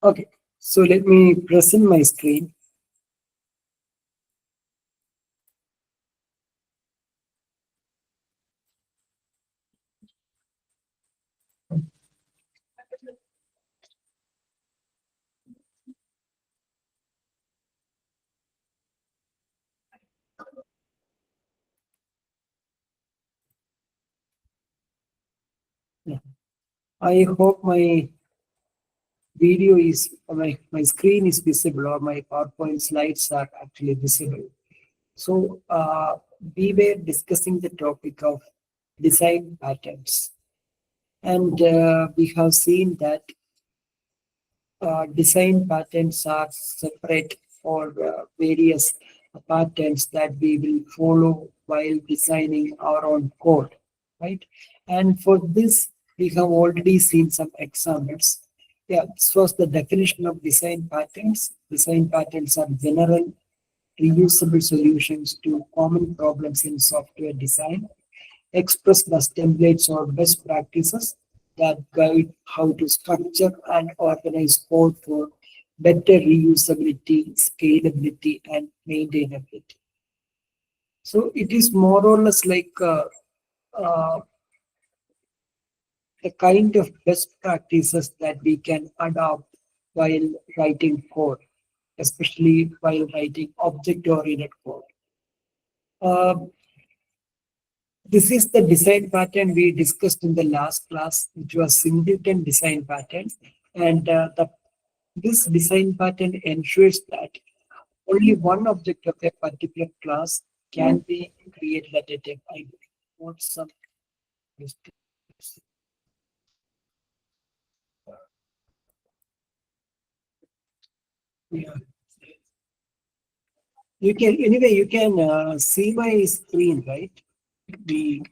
Okay, so let me present my screen. Yeah. I hope my video is my screen is visible, or my PowerPoint slides are actually visible. So we were discussing the topic of design patterns, and we have seen that design patterns are separate for various patterns that we will follow while designing our own code, right? And for this, we have already seen some examples. Yeah, this was the definition of design patterns. Design patterns are general, reusable solutions to common problems in software design, expressed as templates or best practices that guide how to structure and organize code for better reusability, scalability, and maintainability. So it is more or less like uh, the kind of best practices that we can adopt while writing code, especially while writing object-oriented code. Uh, This is the design pattern we discussed in the last class, which was singleton design pattern. And this design pattern ensures that only one object of a particular class can be created at a time. I want some mistakes. Yeah. You can anyway. You can see my screen, right? We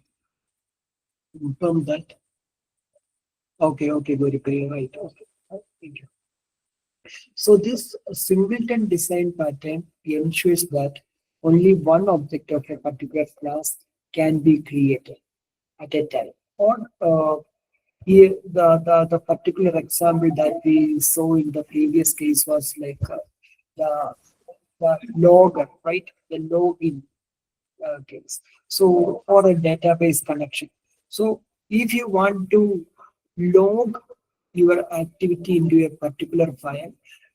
confirm that. Okay. Okay. Very clear. Right. Okay. Thank you. So this singleton design pattern ensures that only one object of a particular class can be created at a time. Or here the particular example that we saw in the previous case was like the, the logger, right? The login case. So for a database connection. So if you want to log your activity into a particular file,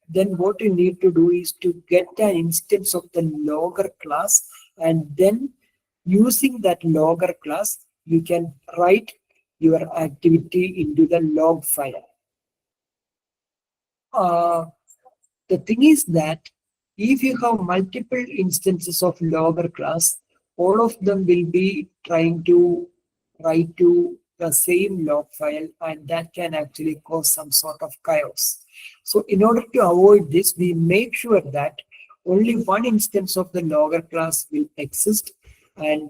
then what you need to do is to get an instance of the logger class, and then using that logger class, you can write your activity into the log file. Uh, the thing is that if you have multiple instances of logger class, all of them will be trying to write to the same log file, and that can actually cause some sort of chaos. So in order to avoid this, we make sure that only one instance of the logger class will exist, and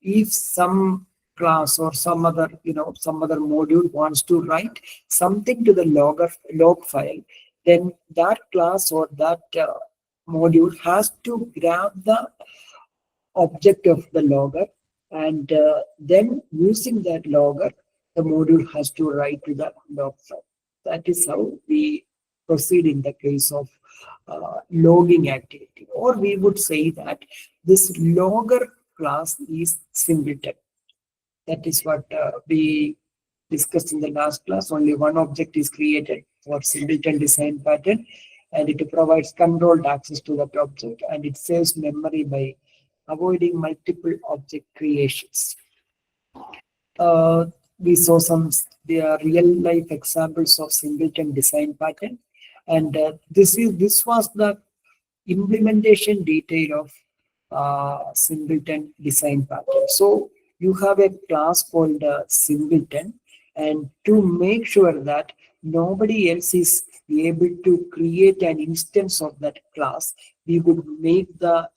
if some class or some other some other module wants to write something to the log file, then that class or that module has to grab the object of the logger, and then using that logger, the module has to write to the log file. That is how we proceed in the case of logging activity. Or we would say that this logger class is singleton. That is what we discussed in the last class. Only one object is created for singleton design pattern, and it provides controlled access to that object, and it saves memory by avoiding multiple object creations. We saw some real life examples of singleton design pattern, and this was the implementation detail of singleton design pattern. So you have a class called singleton, and to make sure that nobody else is able to create an instance of that class, we would make the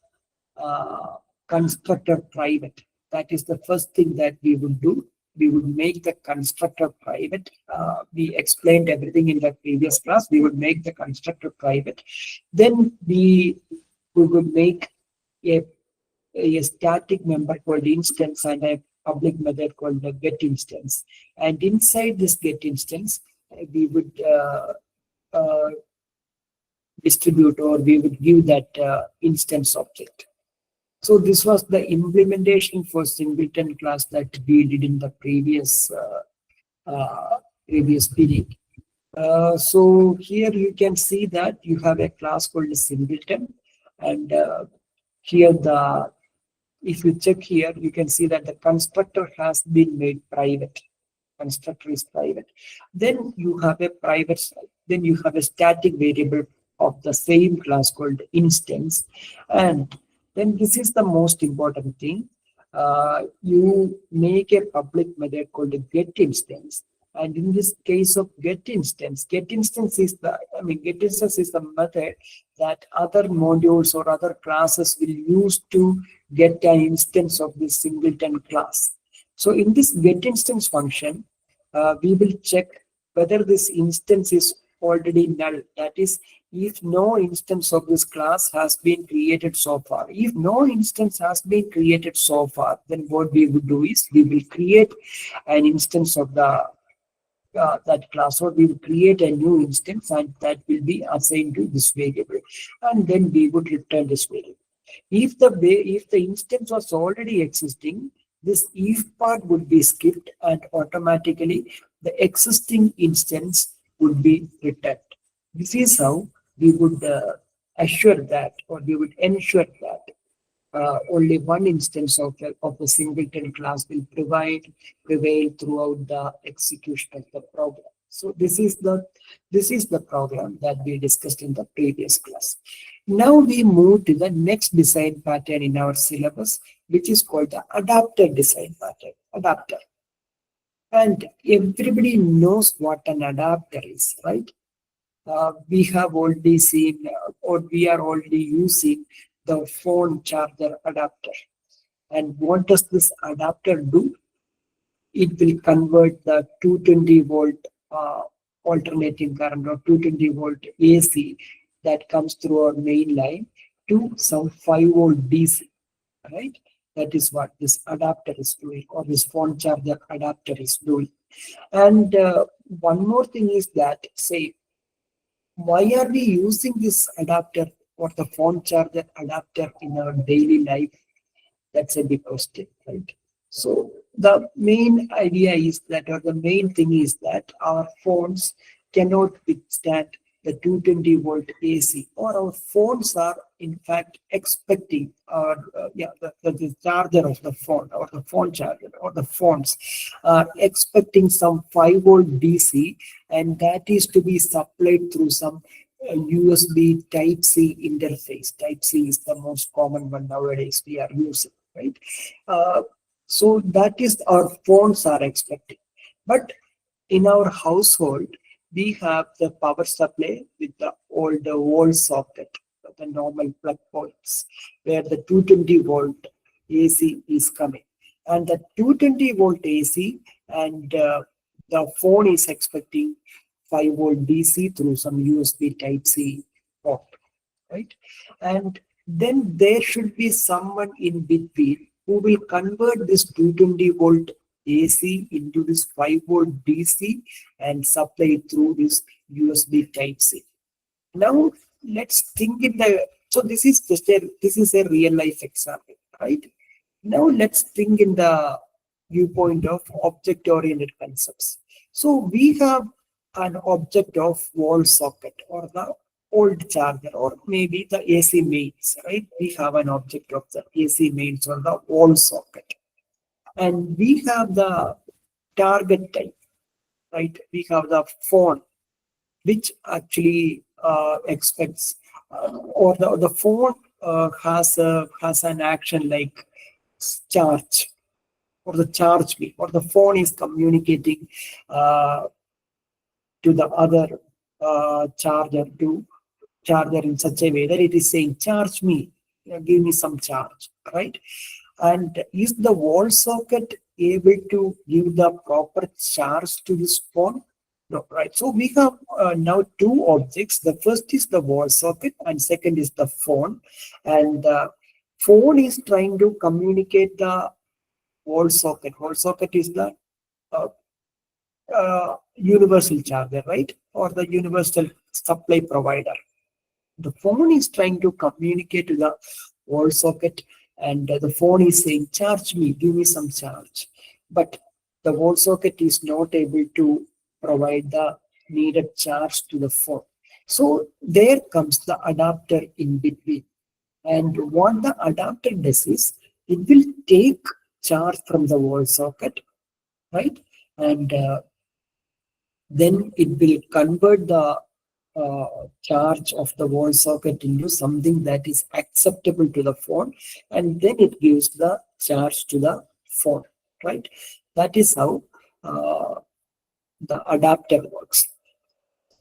uh, constructor private. That is the first thing that we would do. We would make the constructor private. We explained everything in the previous class. We would make the constructor private. Then we would make a static member called instance and a public method called the get instance. And inside this get instance, we would uh, distribute, or we would give that instance object. So this was the implementation for singleton class that we did in the previous period. So here you can see that you have a class called singleton, and here the if you check here, you can see that the constructor has been made private. Constructor is private. Then you have a private side. Then you have a static variable of the same class called instance. And then this is the most important thing. You make a public method called a get instance. And in this case of get instance is get instance is the method that other modules or other classes will use to get an instance of this singleton class. So in this get instance function, we will check whether this instance is already null. That is, if no instance of this class has been created so far. If no instance has been created so far, then what we would do is we will create an instance of the that class, or we will create a new instance, and that will be assigned to this variable, and then we would return this variable. If the instance was already existing, this if part would be skipped, and automatically the existing instance would be returned. This is how we would assure that, or we would ensure that only one instance of the singleton class will prevail throughout the execution of the program. So this is the program that we discussed in the previous class. Now we move to the next design pattern in our syllabus, which is called the adapter design pattern. Adapter. And everybody knows what an adapter is, right? We have already seen, or we are already using the phone charger adapter. And what does this adapter do? It will convert the 220 volt alternating current, or 220 volt AC that comes through our main line to some 5 volt DC, right? That is what this adapter is doing, or this phone charger adapter is doing. And one more thing is that, say, why are we using this adapter or the phone charger adapter in our daily life? That's a big question, right? So the main idea is that, or the main thing is that our phones cannot withstand the 220 volt AC, or our phones are in fact expecting the charger of the phone, or the phone charger, or the phones are expecting some 5 volt DC, and that is to be supplied through some USB Type C interface. Type C is the most common one nowadays we are using, right? So that is our phones are expecting. But in our household, we have the power supply with the wall socket, the normal plug points, where the 220 volt AC is coming. And the 220 volt AC, and the phone is expecting 5 volt DC through some USB Type C port, right? And then there should be someone in between who will convert this 220 volt AC into this 5 volt DC and supply it through this USB Type C. Now let's think in the, so this is a real life example, right? Now let's think in the viewpoint of object oriented concepts. So we have an object of wall socket, or the old charger, or maybe the AC mains, right? We have an object of the AC mains or the wall socket. And we have the target type, right? We have the phone, which actually expects, or the phone has an action like charge, or the charge me, or the phone is communicating to the other charger in such a way that it is saying, charge me, give me some charge, right? And is the wall socket able to give the proper charge to this phone? No, right? So we have now two objects. The first is the wall socket, and second is the phone. And the phone is trying to communicate the wall socket. Wall socket is the uh, universal charger, right? Or the universal supply provider. The phone is trying to communicate to the wall socket, and the phone is saying, charge me, give me some charge. But the wall socket is not able to provide the needed charge to the phone. So there comes the adapter in between. And what the adapter does is, it will take charge from the wall socket, right? And then it will convert the charge of the wall socket into something that is acceptable to the phone, and then it gives the charge to the phone, right? That is how uh, the adapter works.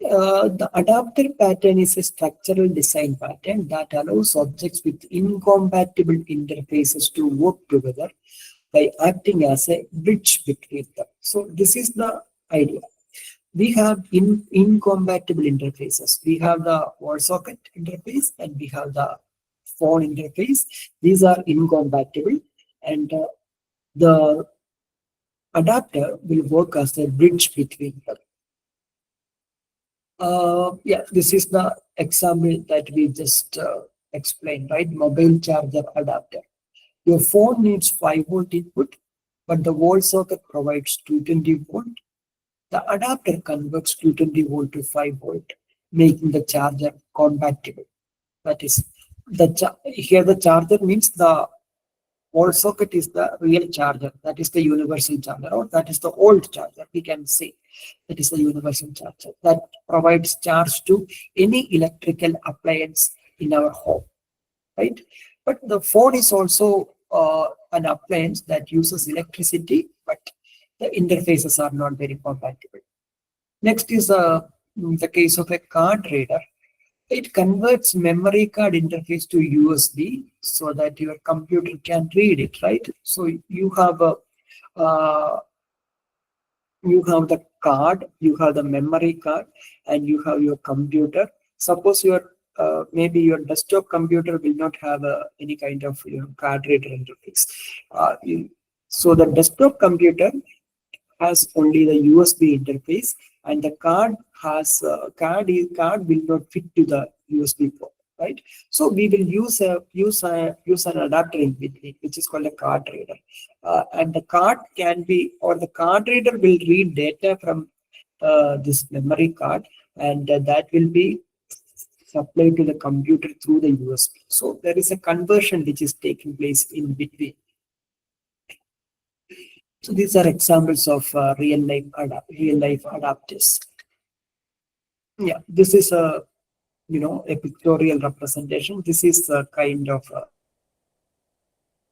The adapter pattern is a structural design pattern that allows objects with incompatible interfaces to work together by acting as a bridge between them. So this is the idea. We have incompatible interfaces. We have the wall socket interface and we have the phone interface. These are incompatible, and the adapter will work as a bridge between them. Yeah, this is the example that we just explained, right? Mobile charger adapter. Your phone needs 5-volt input, but the wall socket provides 220-volt. The adapter converts 220-volt to 5-volt, making the charger compatible. That is, here the charger means the wall socket is the real charger. That is the universal charger, or that is the old charger. We can say that is the universal charger that provides charge to any electrical appliance in our home, right? But the phone is also an appliance that uses electricity, but the interfaces are not very compatible. Next is the case of a card reader. It converts memory card interface to USB so that your computer can read it, right? So uh, you have the card, you have the memory card, and you have your computer. Suppose your maybe your desktop computer will not have any kind of card reader interface. So the desktop computer has only the USB interface, and the card will not fit to the USB port, right? So we will use an adapter in between, which is called a card reader, and the card reader will read data from this memory card, and that will be supplied to the computer through the USB. So there is a conversion which is taking place in between. So these are examples of real life adapters. Yeah, this is a pictorial representation. This is a kind of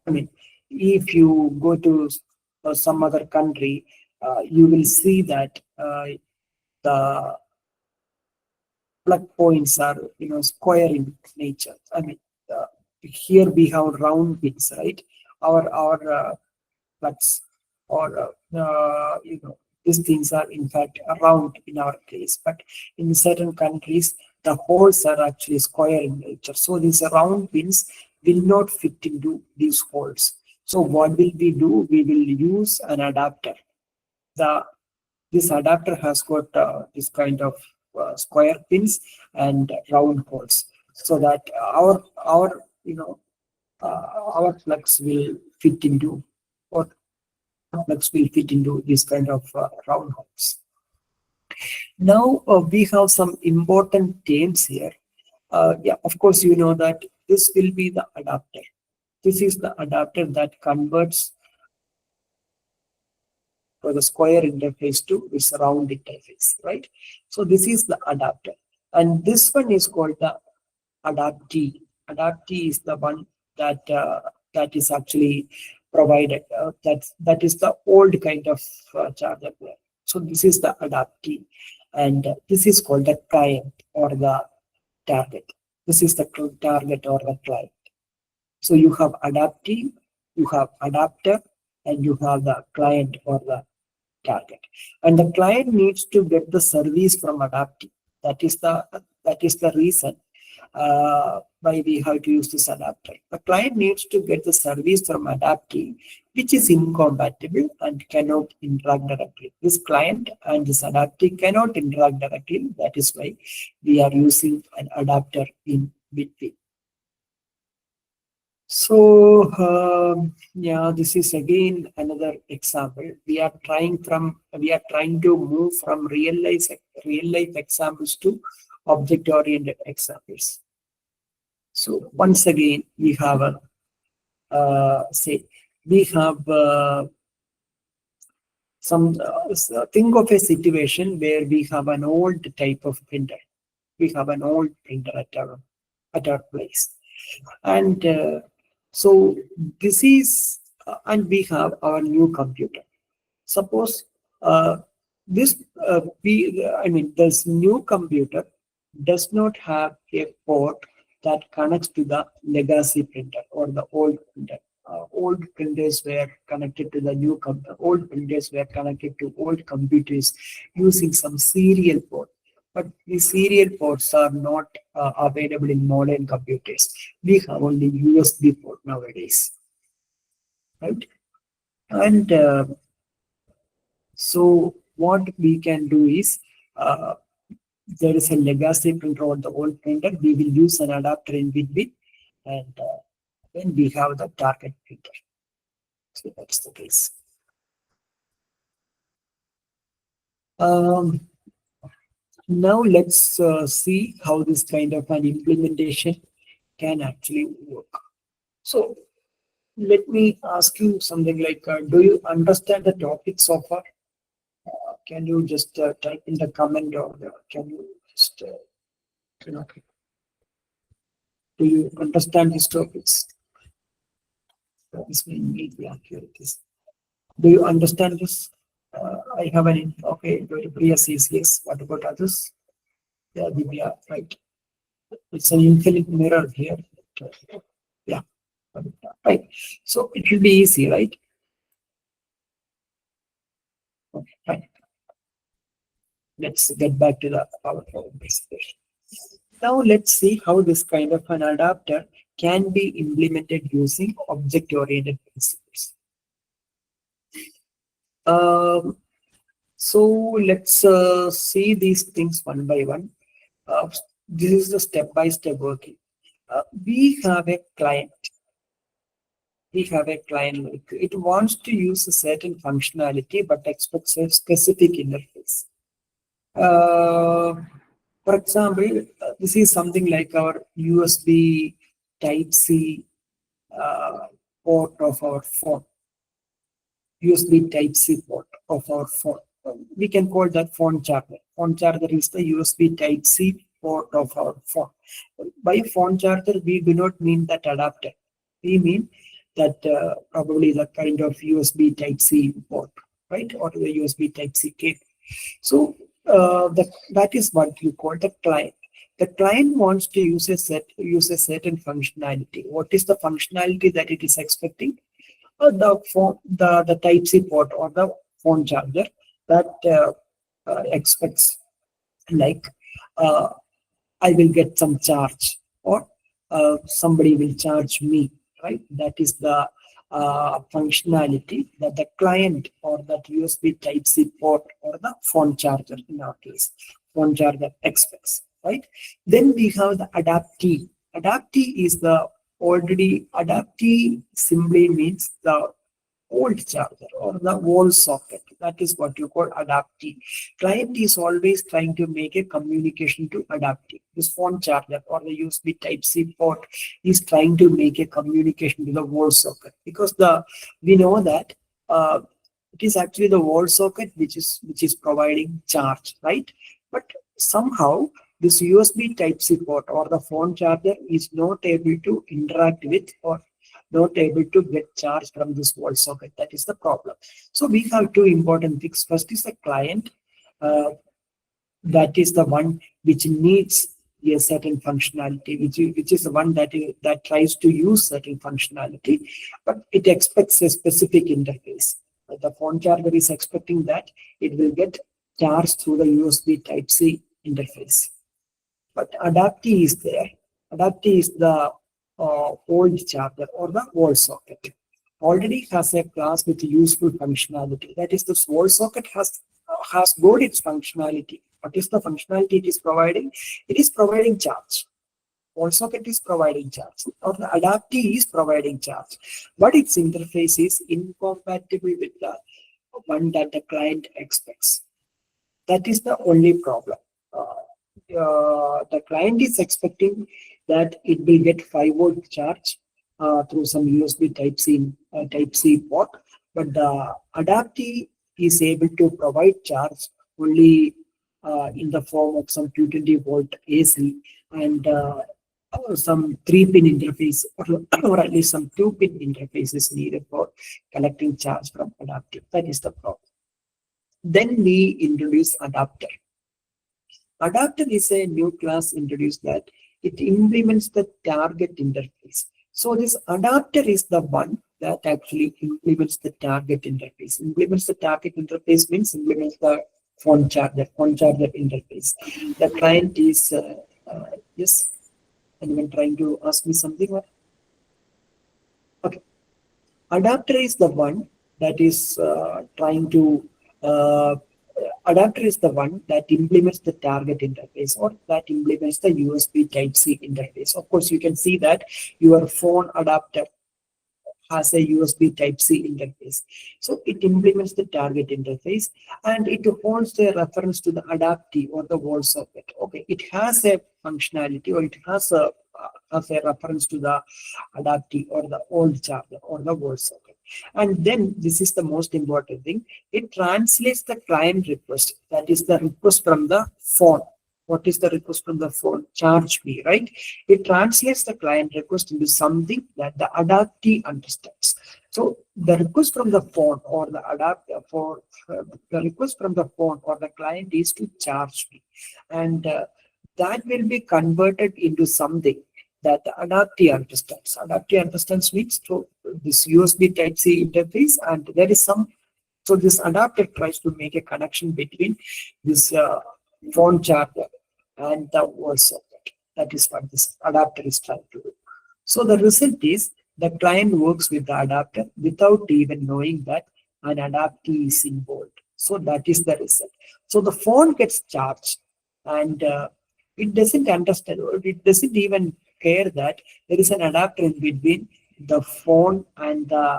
I mean, if you go to some other country, you will see that the plug points are square in nature. I mean, here we have round pins, right? Our plugs, or these things are in fact round in our case, but in certain countries the holes are actually square in nature, so these round pins will not fit into these holes. So what will we do? We will use an adapter. This adapter has got this kind of square pins and round holes, so that our plugs will fit into, or plugs will fit into this kind of round holes. Now we have some important terms here. Yeah, of course, you know that this will be the adapter. This is the adapter that converts for the square interface to this round interface, right? So this is the adapter, and this one is called the adaptee. Adaptee is the one that is actually provided. That is the old kind of charger player. So this is the adaptee, and this is called the client or the target. This is the target or the client. So you have adaptee, you have adapter, and you have the client or the target. And the client needs to get the service from adaptee. That is the reason why we have to use this adapter. The client needs to get the service from adapter which is incompatible and cannot interact directly. This client and this adapter cannot interact directly. That is why we are using an adapter in between. So yeah, this is again another example. We are trying to move from real life examples to object oriented examples. So once again, we have a we have think of a situation where we have an old type of printer. We have an old printer at our place, and so this is and we have our new computer. Suppose this this new computer does not have a port that connects to the legacy printer or the old printer. Old printers were connected to the old printers were connected to old computers using some serial port. But the serial ports are not available in modern computers. We have only USB port nowadays, right? And so what we can do is, there is a legacy printer or the old printer. We will use an adapter in between, and then we have the target printer. So that's the case. Now let's see how this kind of an implementation can actually work. So let me ask you something like, do you understand the topic so far? Can you just type in the comment, or can you just, do you understand these topics? This may need the accuracies. Do you understand this? I have an okay. Priya says yes. What about others? Yeah, Divya, right. It's an infinite mirror here. Yeah, right. So it will be easy, right? Okay, fine. Let's get back to the PowerPoint presentation. Now let's see how this kind of an adapter can be implemented using object-oriented principles. So let's see these things one by one. This is the step-by-step working. We have a client. It wants to use a certain functionality but expects a specific interface. For example, this is something like our USB Type-C port of our phone. USB Type-C port of our phone. We can call that phone charger. Phone charger is the USB Type-C port of our phone. By phone charger, we do not mean that adapter. We mean that probably the kind of USB Type-C port, right? Or the USB Type-C cable. So that is what you call the client. The client wants to use a certain functionality. What is the functionality that it is expecting? The Type-C port or the phone charger that expects, like, I will get some charge, or somebody will charge me, right? That is the functionality that the client or that USB Type-C port or the phone charger, in our case, phone charger expects, right? Then we have the adaptee. Adaptee is the adaptee simply means the old charger or the wall socket. That is what you call adaptee. Client is always trying to make a communication to adaptee. This phone charger or the USB Type-C port is trying to make a communication to the wall socket, because we know that it is actually the wall socket which is providing charge, right? But somehow this USB Type-C port or the phone charger is not able to interact with or not able to get charge from this wall socket. That is the problem. So we have two important things. First is the client. That is the one which needs a certain functionality, which is the one that tries to use certain functionality, but it expects a specific interface. The phone charger is expecting that it will get charged through the USB Type-C interface. But adaptee is there. Adapter is the old charger or the wall socket. Already has a class with useful functionality. That is, this wall socket has got its functionality. What is the functionality it is providing? It is providing charge. Wall socket is providing charge, or the adapter is providing charge, but its interface is incompatible with the one that the client expects. That is the only problem. The client is expecting that it will get 5 volt charge through some USB Type C port, but the adapter is able to provide charge only in the form of some 220-volt AC and some 3-pin interface, or at least some 2-pin interface is needed for collecting charge from adapter. That is the problem. Then we introduce adapter. Adapter is a new class introduced that it implements the target interface. So this adapter is the one that actually implements the target interface. Implements the target interface means implements the phone charger interface. The client is, yes, anyone trying to ask me something? Okay. Adapter is the one that is adapter is the one that implements the target interface, or that implements the USB Type-C interface. Of course, you can see that your phone adapter has a USB Type-C interface. So it implements the target interface, and it holds a reference to the adapter or the wall socket. Okay, it has a functionality, or it has a reference to the adapter or the old charger or the wall socket. And then this is the most important thing. It translates the client request. That is the request from the phone. What is the request from the phone? Charge me, right? It translates the client request into something that the adapter understands. So the request from the phone or the adapter for the request from the phone or the client is to charge me, and that will be converted into something that the adapter understands. Adapter understands means through this USB Type-C interface, and there is some. So this adapter tries to make a connection between this phone charger and the wall socket. That is what this adapter is trying to do. So the result is the client works with the adapter without even knowing that an adapter is involved. So that is the result. So the phone gets charged, and it doesn't understand, or it doesn't even care that there is an adapter in between the phone and the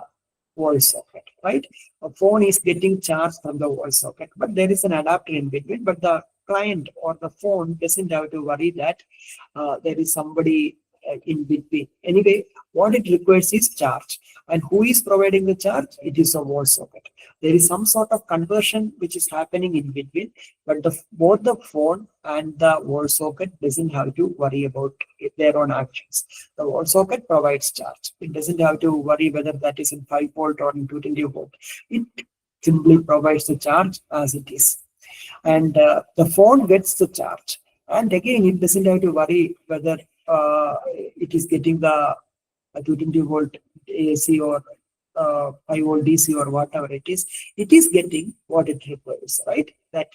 wall socket, right? A phone is getting charged from the wall socket, but there is an adapter in between, but the client or the phone doesn't have to worry that there is somebody in between. Anyway, what it requires is charge. And who is providing the charge? It is a wall socket. There is some sort of conversion which is happening in between, but both the phone and the wall socket doesn't have to worry about their own actions. The wall socket provides charge. It doesn't have to worry whether that is in 5 volt or in 220 volt. It simply provides the charge as it is. And the phone gets the charge. And again, it doesn't have to worry whether it is getting the 220 volt AC or 5 volt DC or whatever it is getting what it requires, right? That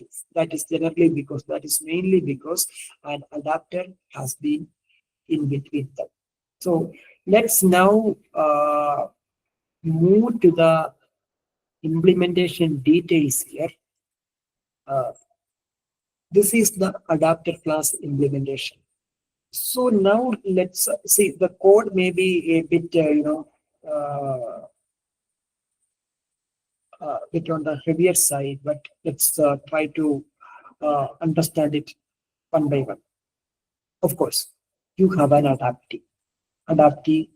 is generally because, that is mainly because an adapter has been in between them. So let's now move to the implementation details here. This is the adapter class implementation. So now let's see, the code may be a bit, bit on the heavier side, but let's try to understand it one by one. Of course, you have an adapter. Adapter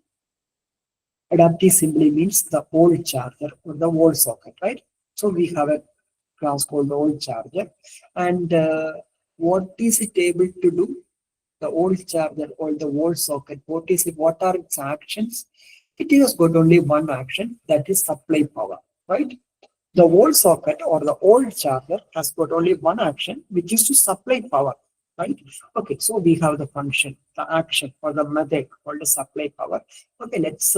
simply means the old charger or the wall socket, right? So we have a class called the old charger, and what is it able to do? The old charger or the wall socket, what are its actions? It has got only one action, that is supply power, right? The wall socket or the old charger has got only one action, which is to supply power, right? Okay, so we have the function, the action or the method called the supply power. Okay, let's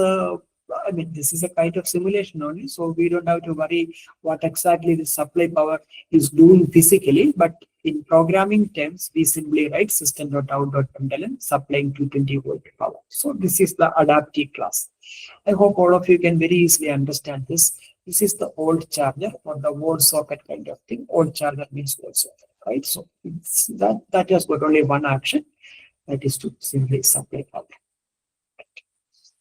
I mean, this is a kind of simulation only, so we don't have to worry what exactly the supply power is doing physically. But in programming terms, we simply write system.out.println supplying 220-volt power. So this is the adaptive class. I hope all of you can very easily understand this. This is the old charger or the wall socket kind of thing. Old charger means wall socket, right? So it's that has got only one action, that is to simply supply power.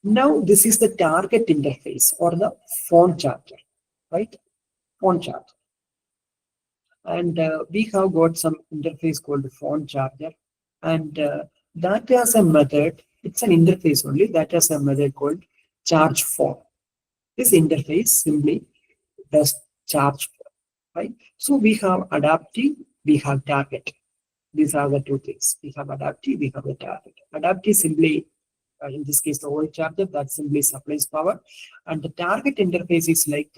Now this is the target interface or the phone charger, right? Phone charger. And we have got some interface called phone charger. And that has a method, it's an interface only, that has a method called charge phone. This interface simply does charge phone, right? So we have adaptive, we have target. These are the two things. We have adaptive, we have a target. Adaptive simply, in this case, the old charger that simply supplies power, and the target interface is like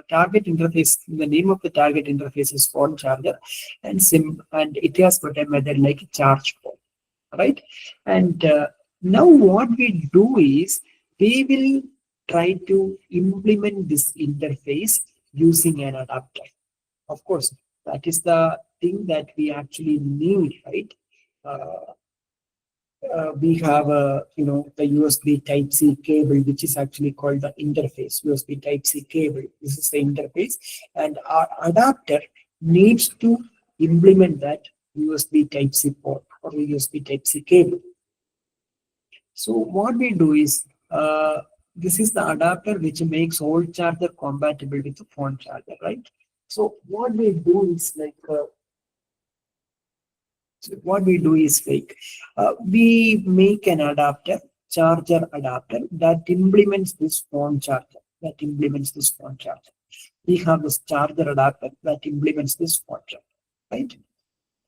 target interface. The name of the target interface is phone charger, and it has got a method like charge phone, right? And now what we do is we will try to implement this interface using an adapter. Of course, that is the thing that we actually need, right? We have the USB Type C cable, which is actually called the interface. USB Type C cable. This is the interface, and our adapter needs to implement that USB Type C port or USB Type C cable. So what we do is this is the adapter which makes old charger compatible with the phone charger, right? So what we do is like. So what we do is like we make an adapter, charger adapter that implements this phone charger. That implements this phone charger. We have this charger adapter that implements this phone charger, right?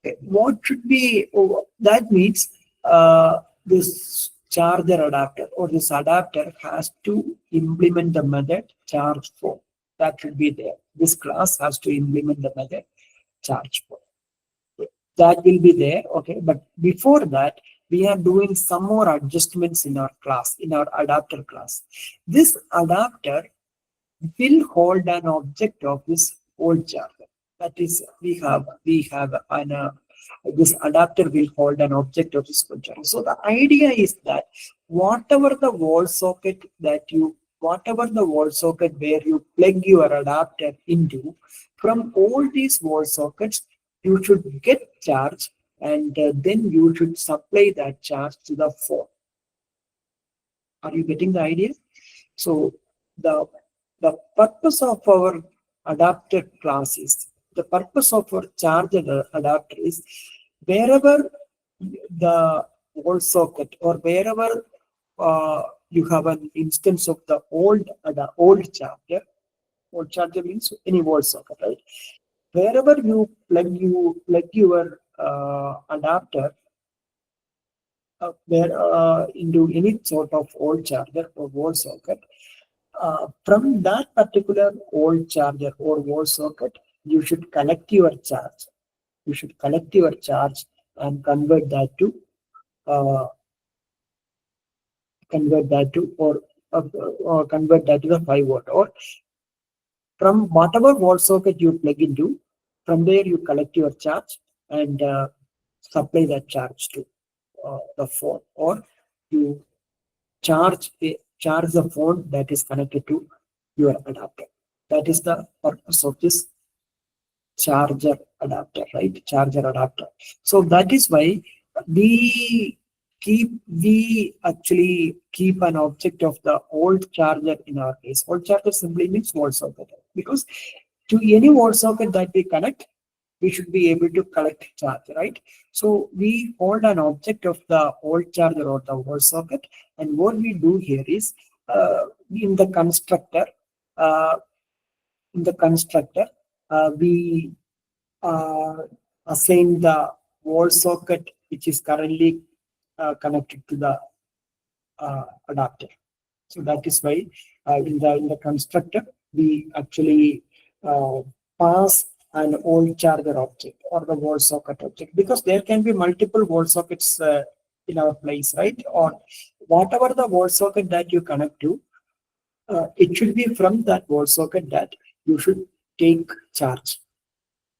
Okay. What should be? Oh, that means this charger adapter or this adapter has to implement the method charge phone. That should be there. This class has to implement the method charge phone. That will be there, okay, but before that we are doing some more adjustments in our class, in our adapter class. This adapter will hold an object of this old charger. That is, we have an this adapter will hold an object of this old charger. So the idea is that whatever the wall socket where you plug your adapter into, from all these wall sockets you should get charge, and then you should supply that charge to the phone. Are you getting the idea? So the purpose of our adapter class is, the purpose of our charger adapter is, wherever the wall socket or wherever you have an instance of the old charger. Old charger means any wall socket, right? Wherever you plug your adapter into any sort of old charger or wall socket, from that particular old charger or wall socket, you should collect your charge. You should collect your charge and convert that to uh, convert that to the 5 watt, or from whatever wall socket you plug into, from there you collect your charge and supply that charge to the phone, or you charge the phone that is connected to your adapter. That is the purpose of this charger adapter, right? Charger adapter. So that is why we actually keep an object of the old charger in our case. Old charger simply means wall socket, because to any wall socket that we connect, we should be able to collect charge, right? So we hold an object of the old charger or the wall socket, and what we do here is in the constructor, uh, we assign the wall socket which is currently connected to the adapter. So that is why in the constructor we actually pass an old charger object or the wall socket object, because there can be multiple wall sockets in our place, right? Or whatever the wall socket that you connect to, it should be from that wall socket that you should take charge.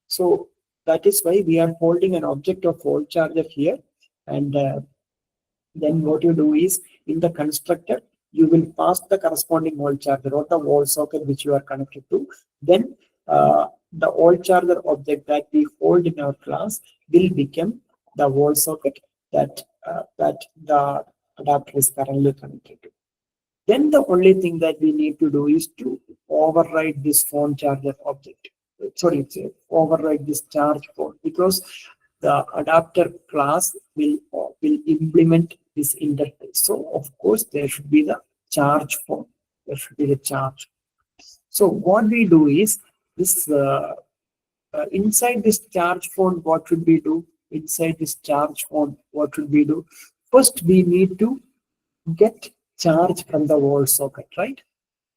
So that is why we are holding an object of wall charger here. And then what you do is in the constructor, you will pass the corresponding wall charger or the wall socket which you are connected to. Then the wall charger object that we hold in our class will become the wall socket that the adapter is currently connected to. Then the only thing that we need to do is to override this phone charger object. Sorry, override this charge phone, because the adapter class will implement this interface. So of course there should be the charge phone. There should be the charge. So what we do is this inside this charge phone, what should we do? Inside this charge phone, what should we do? First, we need to get charge from the wall socket, right?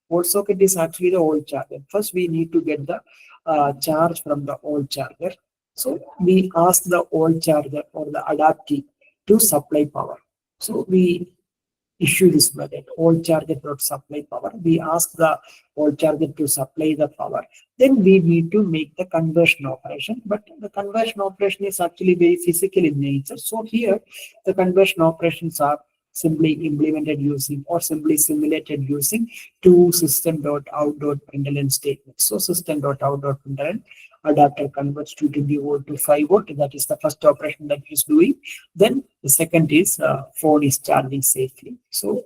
Wall socket is actually the old charger. First, we need to get the charge from the old charger. So we ask the old charger or the adapter to supply power. So we issue this method, old charger dot supply power. We ask the old charger to supply the power. Then we need to make the conversion operation. But the conversion operation is actually very physical in nature. So here the conversion operations are simply implemented using or simply simulated using two system.out.println statements. So system.out.println adapter converts 220 volt to 5 volt. That is the first operation that it is doing. Then the second is phone is charging safely. So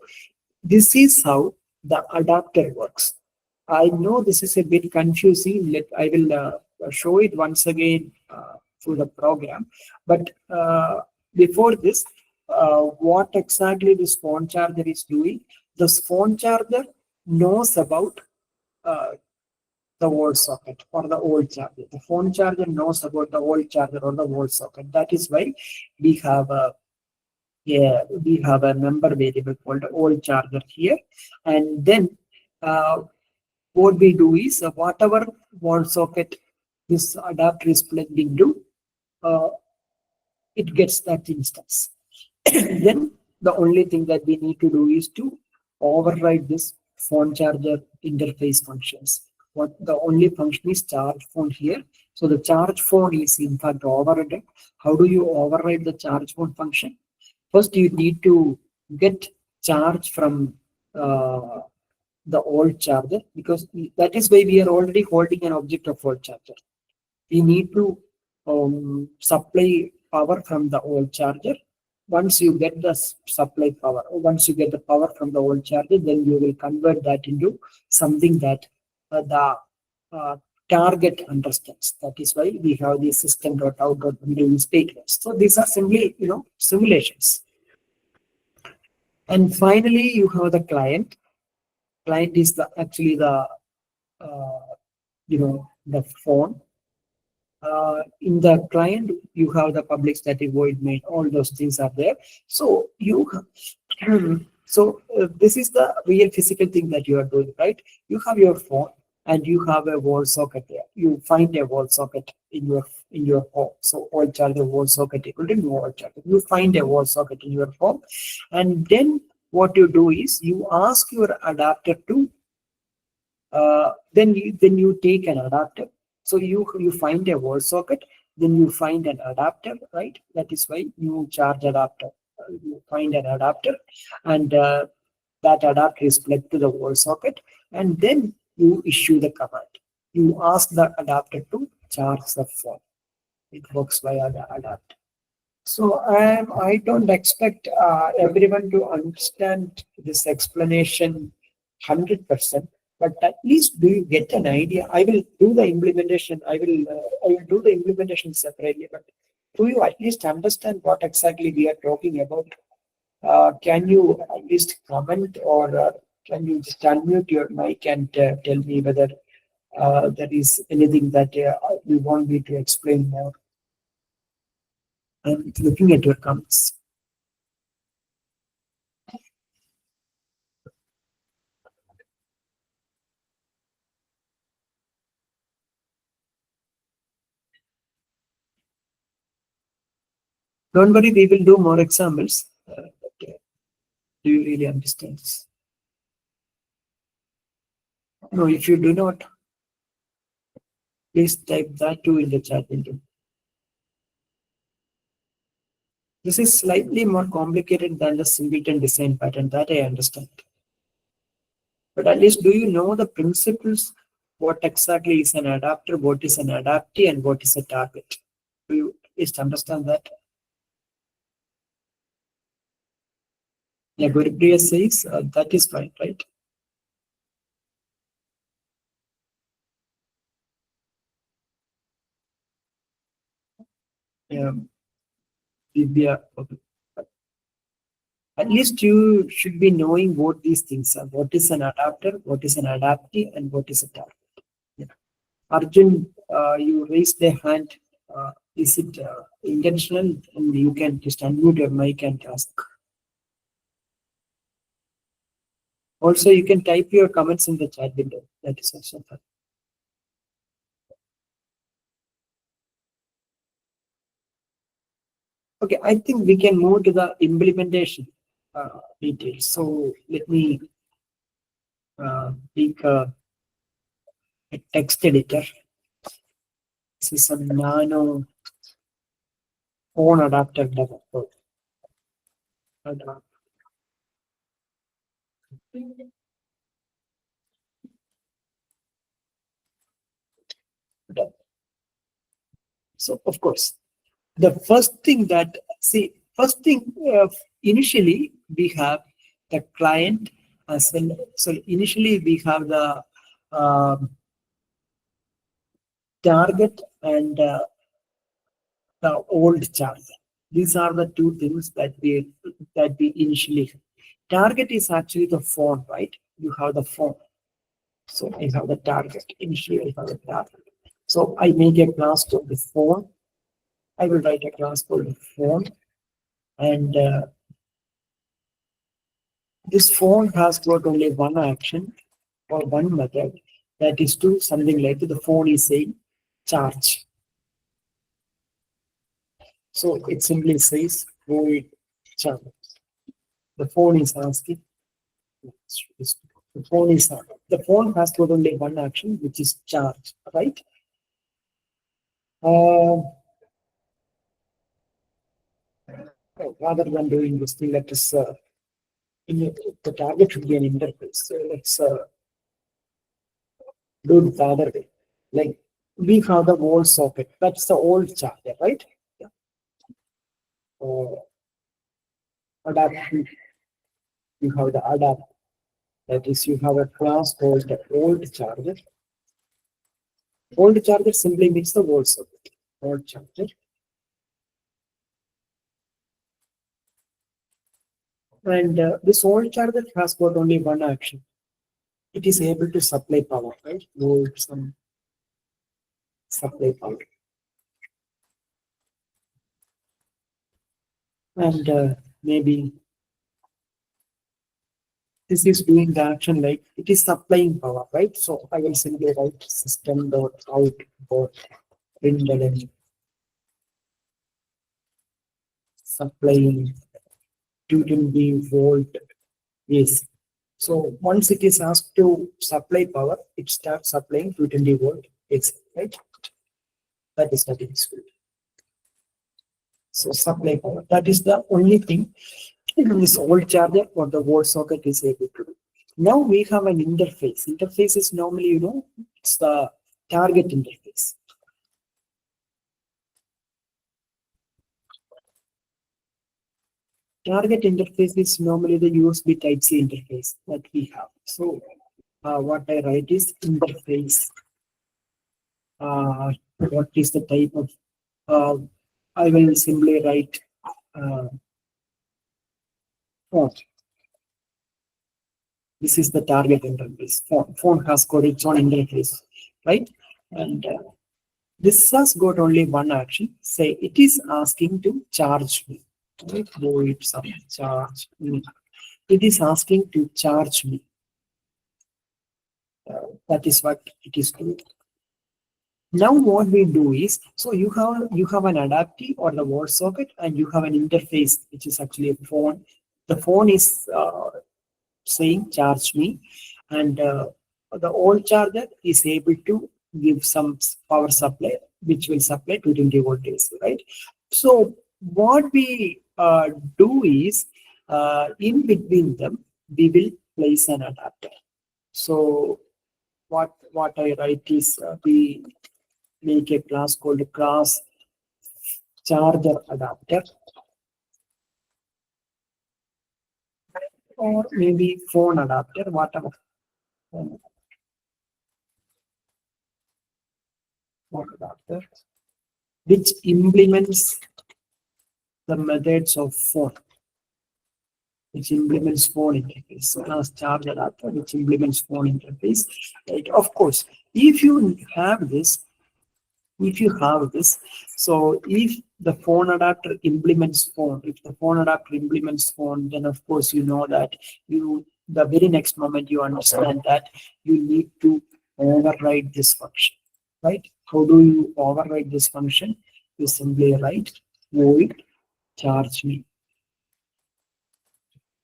this is how the adapter works. I know this is a bit confusing. I will show it once again through the program. But before this, what exactly this phone charger is doing? This phone charger knows about the wall socket or the old charger. The phone charger knows about the old charger or the wall socket. That is why we have a number variable called old charger here. And then what we do is whatever wall socket this adapter is plugged into, it gets that instance. Then the only thing that we need to do is to override this phone charger interface functions. What the only function is charge phone here. So the charge phone is in fact overridden. How do you override the charge phone function? First, you need to get charge from the old charger, because that is why we are already holding an object of old charger. We need to supply power from the old charger. Once you get the supply power, once you get the power from the old charger, then you will convert that into something that the target understands. That is why we have the system.out.println statements. So these are simply, simulations. And finally, you have the client. Client is actually the phone. In the client, you have the public static void main. All those things are there. So this is the real physical thing that you are doing, right? You have your phone and you have a wall socket there. You find a wall socket in your home. So wall charger, wall socket equal to no wall charger. You find a wall socket in your home, and then what you do is you ask your adapter to then you take an adapter. So you find a wall socket, then you find an adapter, right? That is why you charge adapter. You find an adapter, and that adapter is plugged to the wall socket, and then you issue the command. You ask the adapter to charge the phone. It works via the adapter. So I don't expect everyone to understand this explanation 100%, but at least do you get an idea? I will do the implementation. I will do the implementation separately, but do you at least understand what exactly we are talking about? Can you at least comment, or can you just unmute your mic and tell me whether there is anything that you want me to explain more? I'm looking at your comments. Don't worry, we will do more examples. Do you really understand this? No, if you do not, please type that too in the chat window. This is slightly more complicated than the singleton design pattern, that I understand. But at least do you know the principles? What exactly is an adapter, what is an adaptee, and what is a target? Do you at least understand that? Yeah, Guripriya says that is fine, right? Yeah, Divya, okay. At least you should be knowing what these things are. What is an adapter, what is an adaptee, and what is a target. Yeah. Arjun, you raised a hand. Is it intentional? And you can just unmute your mic and ask. Also, you can type your comments in the chat window. That is also fine. Okay, I think we can move to the implementation details. So let me pick a text editor. This is a nano phone adapter developer. So of course, the first thing that initially we have the client as well. So initially we have the target and the old charger. These are the two things that we initially have. Target is actually the phone, right? You have the phone. So I have the target. Initially I have the target. So I make a class called the phone. I will write a class called the phone, and this phone has got only one action or one method, that is to something like the phone is saying charge. So it simply says void charge. The phone is asking. The phone has got only one action, which is charge, right? Rather than doing this thing, let us the target should be an interface. So let's do it the other way. Like we have the wall socket. That's the old charger, right? Yeah. Adaption. You have the adapt. That is, you have a class called the old charger. Old charger simply means the wall socket. Old charger. And this old charger has got only one action. It is able to supply power, right? Load some supply power. And maybe this is doing the action like it is supplying power, right? So I will simply write system.out.println supplying 220 volt AC. So once it is asked to supply power, it starts supplying 220 volt AC, right? That is the useful. So supply power. That is the only thing this old charger or the wall socket is able to do. Now we have an interface. Interface is normally, it's the target interface. Target interface is normally the USB Type-C interface that we have. So what I write is interface. What is the type of? I will simply write phone. This is the target interface. Phone has got its own interface, right? And this has got only one action. Say it is asking to charge me. Void some charge me. It is asking to charge me. That is what it is doing. Now what we do is, so you have an adapter or the wall socket, and you have an interface which is actually a phone the phone is saying charge me, and the old charger is able to give some power supply which will supply 220 volt AC, right? So what we do is in between them we will place an adapter. So what I write is we make a class called class charger adapter, or maybe phone adapter, whatever. Phone adapter, which implements the methods of phone, which implements phone interface. Class charge adapter, which implements phone interface. Right? Of course, if you have this, if you have this, so if the phone adapter implements phone, if the phone adapter implements phone, then of course you know that you, the very next moment you understand that you need to override this function, right? How do you override this function? You simply write void charge me.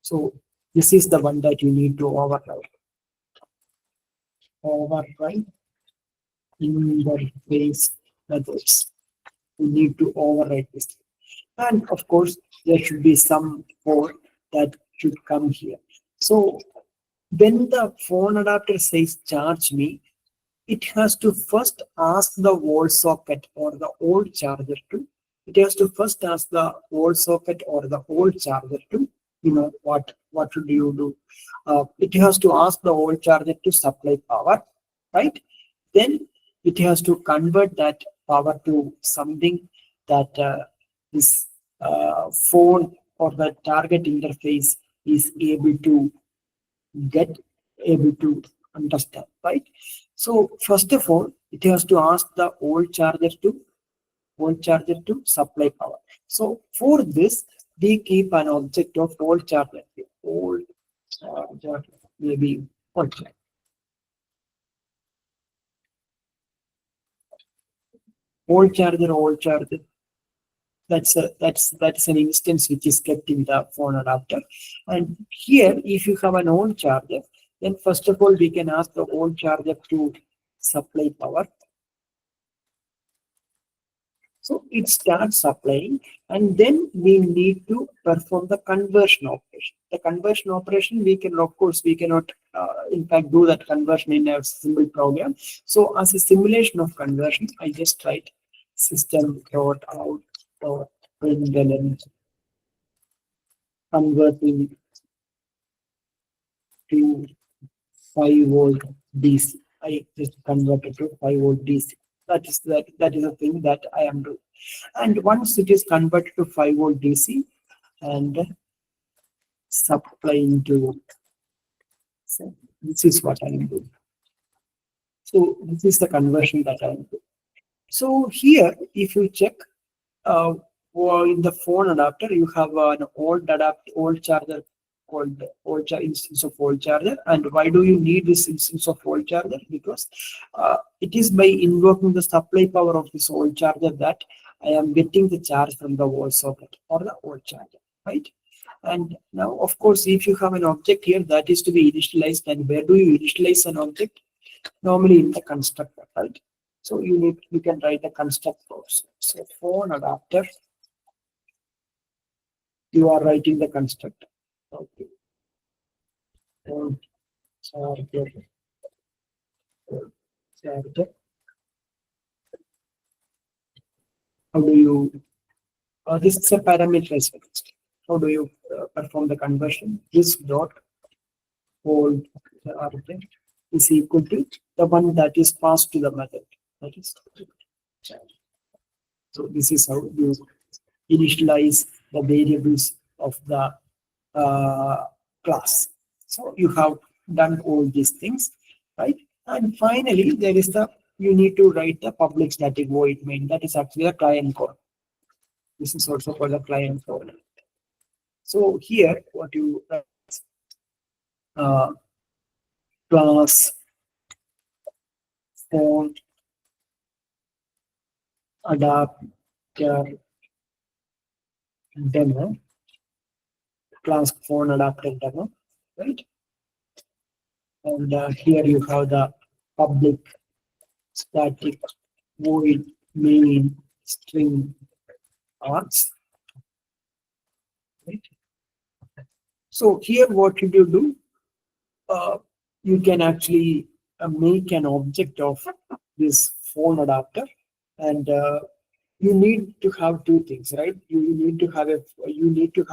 So this is the one that you need to override. Override interface methods. You need to override this. And of course, there should be some code that should come here. So when the phone adapter says charge me, it has to first ask the wall socket or the old charger to, it has to first ask the wall socket or the old charger to, what should you do? It has to ask the old charger to supply power, right? Then it has to convert that power to something that this phone or the target interface is able to get, able to understand, right? So first of all, it has to ask the old charger to supply power. So for this, we keep an object of old charger, old charger, maybe old charger. Old charger. That's an instance which is kept in the phone adapter. And here, if you have an old charger, then first of all we can ask the old charger to supply power. So it starts supplying, and then we need to perform the conversion operation. The conversion operation, we can, of course, we cannot, in fact, do that conversion in a simple program. So as a simulation of conversion, I just write system.out.println converting to 5 volt DC. I just converted to 5 volt DC. That is a thing that I am doing. And once it is converted to 5 volt DC and supplying to, so this is what I am doing. So this is the conversion that I am doing. So here, if you check, or in the phone adapter, you have an old charger called instance of old charger. And why do you need this instance of old charger? Because it is by invoking the supply power of this old charger that I am getting the charge from the wall socket or the old charger, right? And now, of course, if you have an object here that is to be initialized, and where do you initialize an object? Normally in the constructor, right? So you can write a constructor also. So phone adapter, you are writing the constructor. Okay. Phone charger, charger. How do you? This is a parameterized const. How do you perform the conversion? This dot old charger is equal to the one that is passed to the method. That is charger. So this is how you initialize the variables of the class. So you have done all these things, right? And finally, there is the, you need to write the public static void main. That is actually a client code. This is also called a client code. So here, what you write, class phone adapter demo class phone adapter demo, right? And here you have the public static void main string args, right? So here what should you do? You can actually make an object of this phone adapter, and you need to have two things, right? You need to have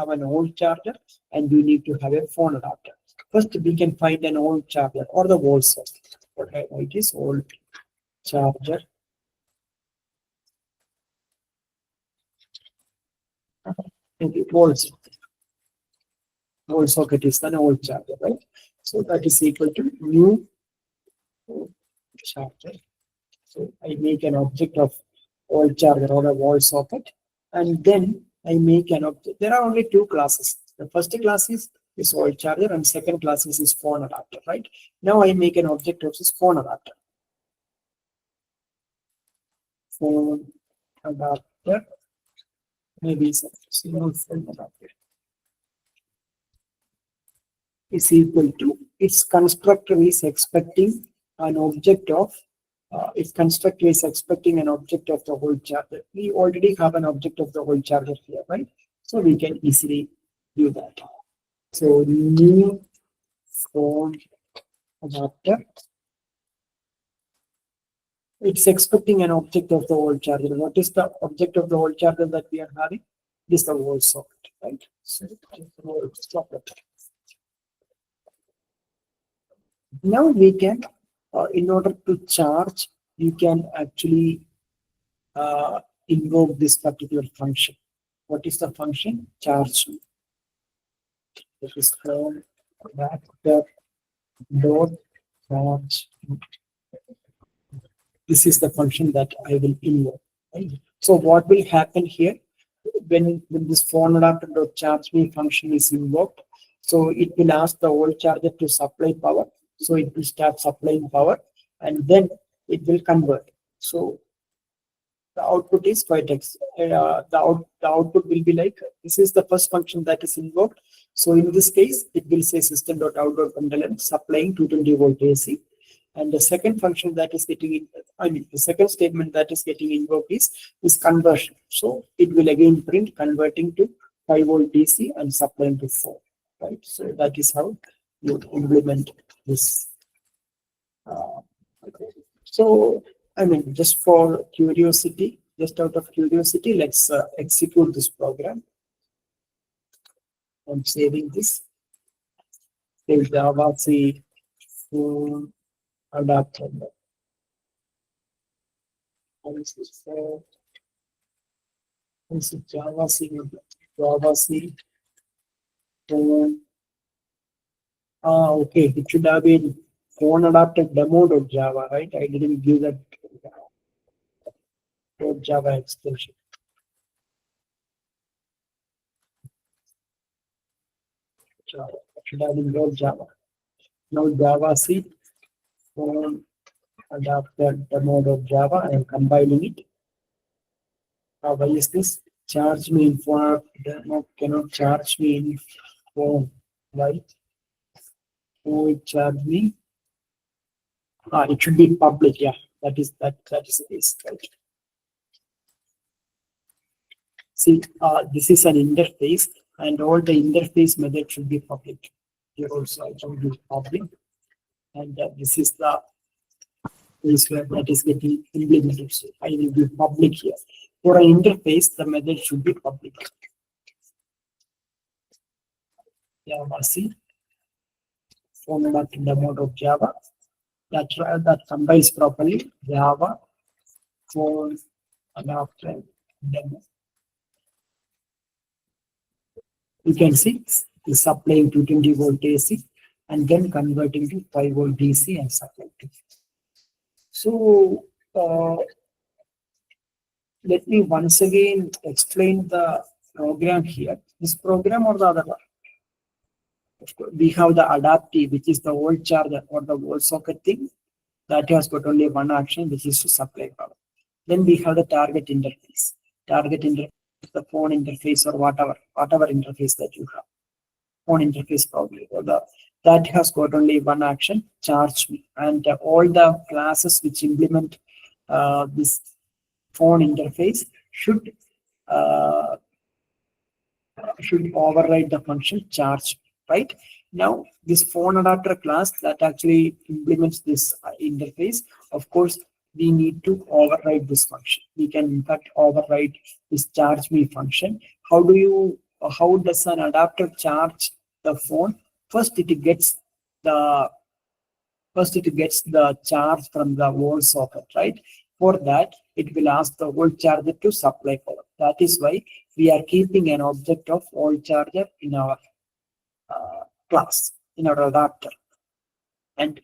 an old charger, and you need to have a phone adapter. First, we can find an old charger or the wall socket. Okay, it is old charger. Okay, wall socket is an old charger, right? So that is equal to new charger. So I make an object of old charger or a wall socket, and then I make an object. There are only two classes. The first class is old charger, and second class is phone adapter, right? Now I make an object of this phone adapter. Phone adapter, maybe it's a single phone adapter, is equal to its constructor is expecting an object of its constructor is expecting an object of the whole charger. We already have an object of the whole charger here, right? So we can easily do that. So new phone adapter, it's expecting an object of the whole charger. What is the object of the whole charger that we are having? This is the whole socket, right? So whole socket. Now we can, in order to charge, you can actually invoke this particular function. What is the function? Charge. This is phone adapter dot charge. This is the function that I will invoke. Right? So what will happen here when this phone adapter dot charge me function is invoked? So it will ask the old charger to supply power. So it will start supplying power, and then it will convert. So the output is quite the output will be like, this is the first function that is invoked. So in this case, it will say system.out.println supplying 220 volt AC. And the second function that is getting, the second statement that is getting invoked is conversion. So it will again print converting to 5 volt DC and supplying to 4. Right. So that is how you implement this. So I mean, just for curiosity, just out of curiosity, let's execute this program. I'm saving this. Say Java C phone adapter. This is Java C phone. Okay, it should have been phone adapter demo.java, right? I didn't give that Java extension. Java. It should have been Java. Now Java C phone adapter demo.java. I am compiling it. Why is this? Charge me in phone demo cannot charge me in phone, right? Oh, it charge me. It should be public, yeah. That is the case, right? See, this is an interface, and all the interface methods should be public. Here also I can do public, and this is the place where that is getting implemented. So I will do public here. For an interface, the method should be public. Java C format in the mode of Java that compiles properly. Java phone adapter demo. You can see is supplying 220 volt AC and then converting to 5 volt DC and supplying to. So let me once again explain the program here. This program or the other one? Of course, we have the adaptive, which is the old charger or the wall socket thing. That has got only one action, which is to supply power. Then we have the target interface. Target interface, the phone interface or whatever interface that you have. phone interface probably, or that has got only one action, charge me, and all the classes which implement this phone interface uh, should override the function charge, right? Now, this phone adapter class that actually implements this interface, of course, we need to override this function. We can in fact override this charge me function. How does an adapter charge the phone? First, it gets the charge from the wall socket, right? For that, it will ask the wall charger to supply power. That is why we are keeping an object of wall charger in our class, in our adapter. And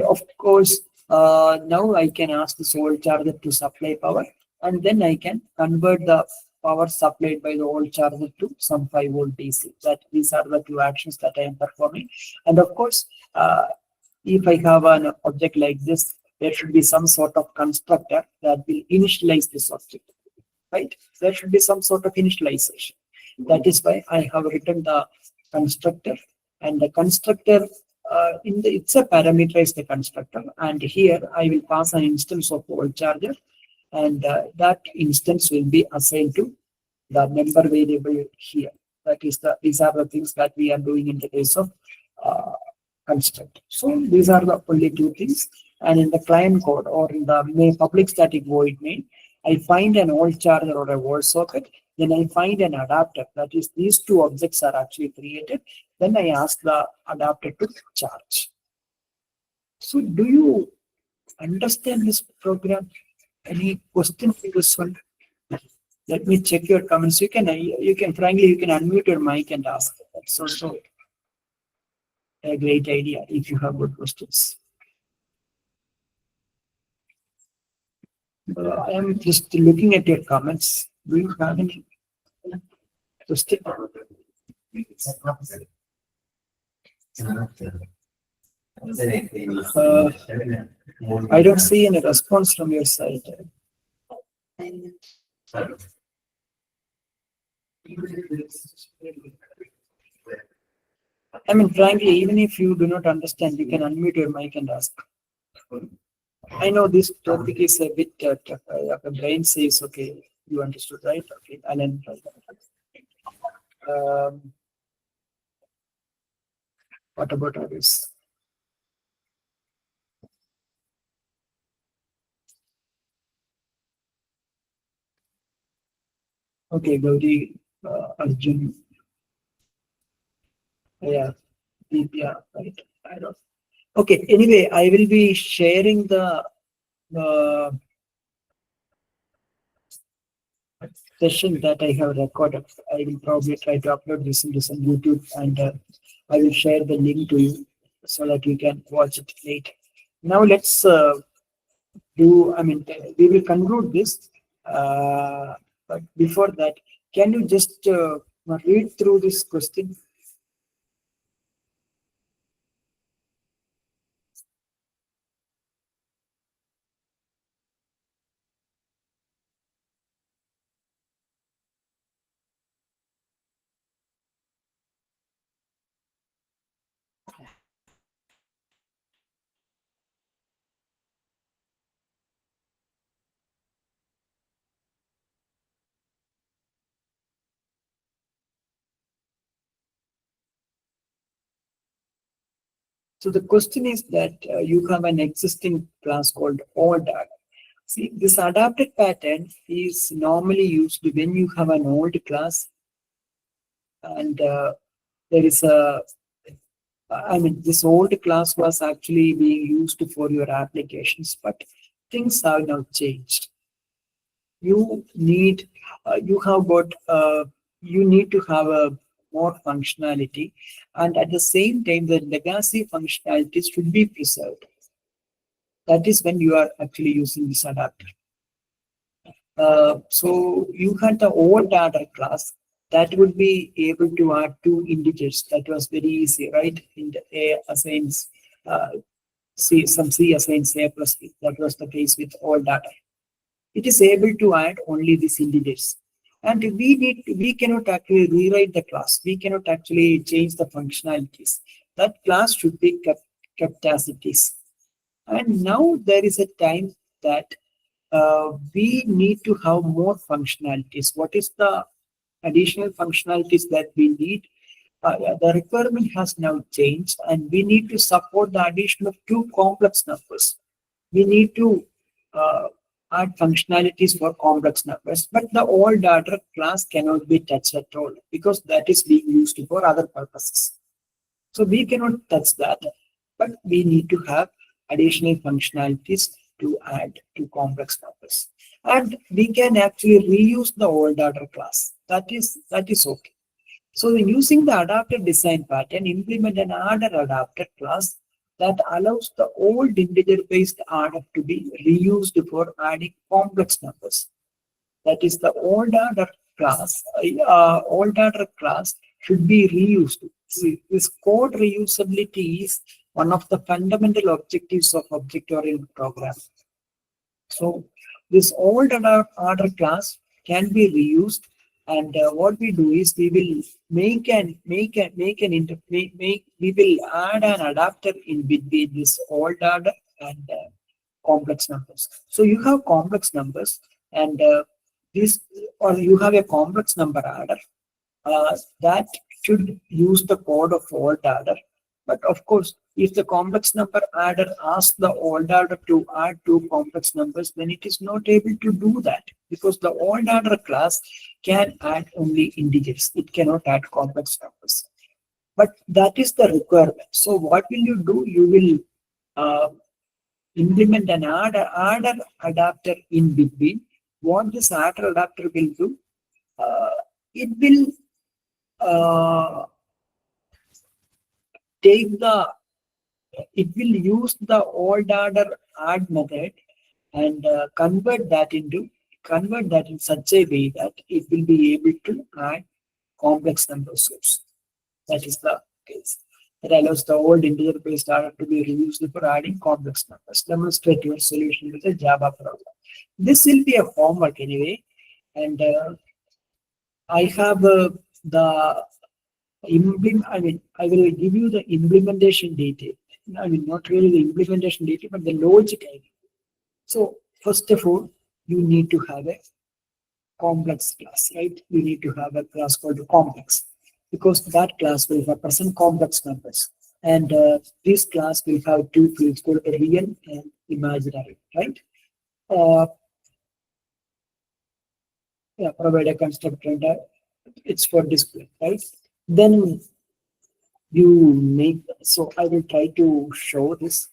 of course, now I can ask the wall charger to supply power, and then I can convert the power supplied by the wall charger to some 5 volt DC. These are the two actions that I am performing. And of course, if I have an object like this, there should be some sort of constructor that will initialize this object, right? There should be some sort of initialization. That is why I have written the constructor, and the constructor it's a parameterized constructor, and here I will pass an instance of wall charger, and that instance will be assigned to the member variable here. These are the things that we are doing in the case of construct. So these are the only two things. And in the client code or in the main public static void main, I find an wall charger or a wall socket. Then I find an adapter. That is, these two objects are actually created. Then I ask the adapter to charge. So do you understand this program? Any question for this one? Let me check your comments. You can frankly, you can unmute your mic and ask. That's also a great idea if you have good questions. I am just looking at your comments. Do you have any question? I don't see any response from your side. I mean, frankly, even if you do not understand, you can unmute your mic and ask. I know this topic is a bit tough. The brain says, okay, you understood, right? Okay, Alan. What about others? Okay, Gauri, Arjun. Yeah, right. I don't. Okay, anyway, I will be sharing the session that I have recorded. I will probably try to upload this into some YouTube, and I will share the link to you so that you can watch it later. Now let's we will conclude this. But before that, can you just read through this question? So the question is that you have an existing class called order. See, this adapted pattern is normally used when you have an old class, and there is this old class was actually being used for your applications, but things have now changed. You need you need to have a more functionality, and at the same time the legacy functionalities should be preserved. That is when you are actually using this adapter. So you had the old adder class that would be able to add 2 integers. That was very easy, right? In the A assigns C assigns A plus B. That was the case with old adder. It is able to add only these integers. And we cannot actually rewrite the class. We cannot actually change the functionalities. That class should be kept as it is. And now there is a time that we need to have more functionalities. What is the additional functionalities that we need? The requirement has now changed, and we need to support the addition of two complex numbers. We need to uh, add functionalities for complex numbers, but the old order class cannot be touched at all because that is being used for other purposes. So we cannot touch that, but we need to have additional functionalities to add to complex numbers. And we can actually reuse the old order class. That is okay. So using the adapter design pattern, implement an order adapter class that allows the old integer-based order to be reused for adding complex numbers. That is the old order class. Old order class should be reused. See, this code reusability is one of the fundamental objectives of object-oriented programming. So this old order class can be reused, and what we do is we will we will add an adapter in between this old order and complex numbers. So you have complex numbers, and this or you have a complex number adder that should use the code of old adder. But of course, if the complex number adder asks the old adder to add two complex numbers, then it is not able to do that because the old adder class can add only integers. It cannot add complex numbers. But that is the requirement. So what will you do? You will implement an adder adapter in between. What this adder adapter will do? It will take the it will use the old order add method and convert that in such a way that it will be able to add complex numbers. That is the case. That allows the old integer based order to be reused for adding complex numbers. Demonstrate your solution with a Java program. This will be a homework anyway, and I have the I will give you the implementation detail. I mean, not really the implementation detail, but the logic. So first of all, you need to have a complex class, right? You need to have a class called complex because that class will represent complex numbers. And this class will have two fields called real and imaginary, right? Yeah, provide a constructor and it's for display, right? Then you make, so I will try to show this.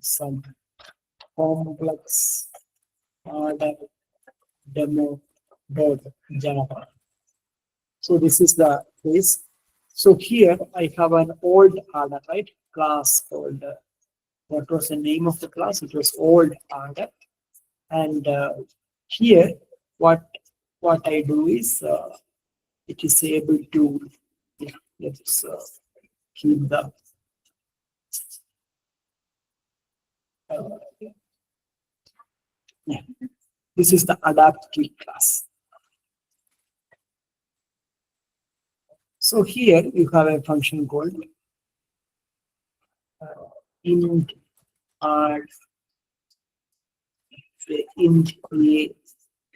Some complex order demo Java. So this is the case. So here I have an old order, right? Class called, what was the name of the class? It was old order. And here what I do is it is able to, yeah, let's keep the yeah. This is the Adaptor class. So here you have a function called int r int a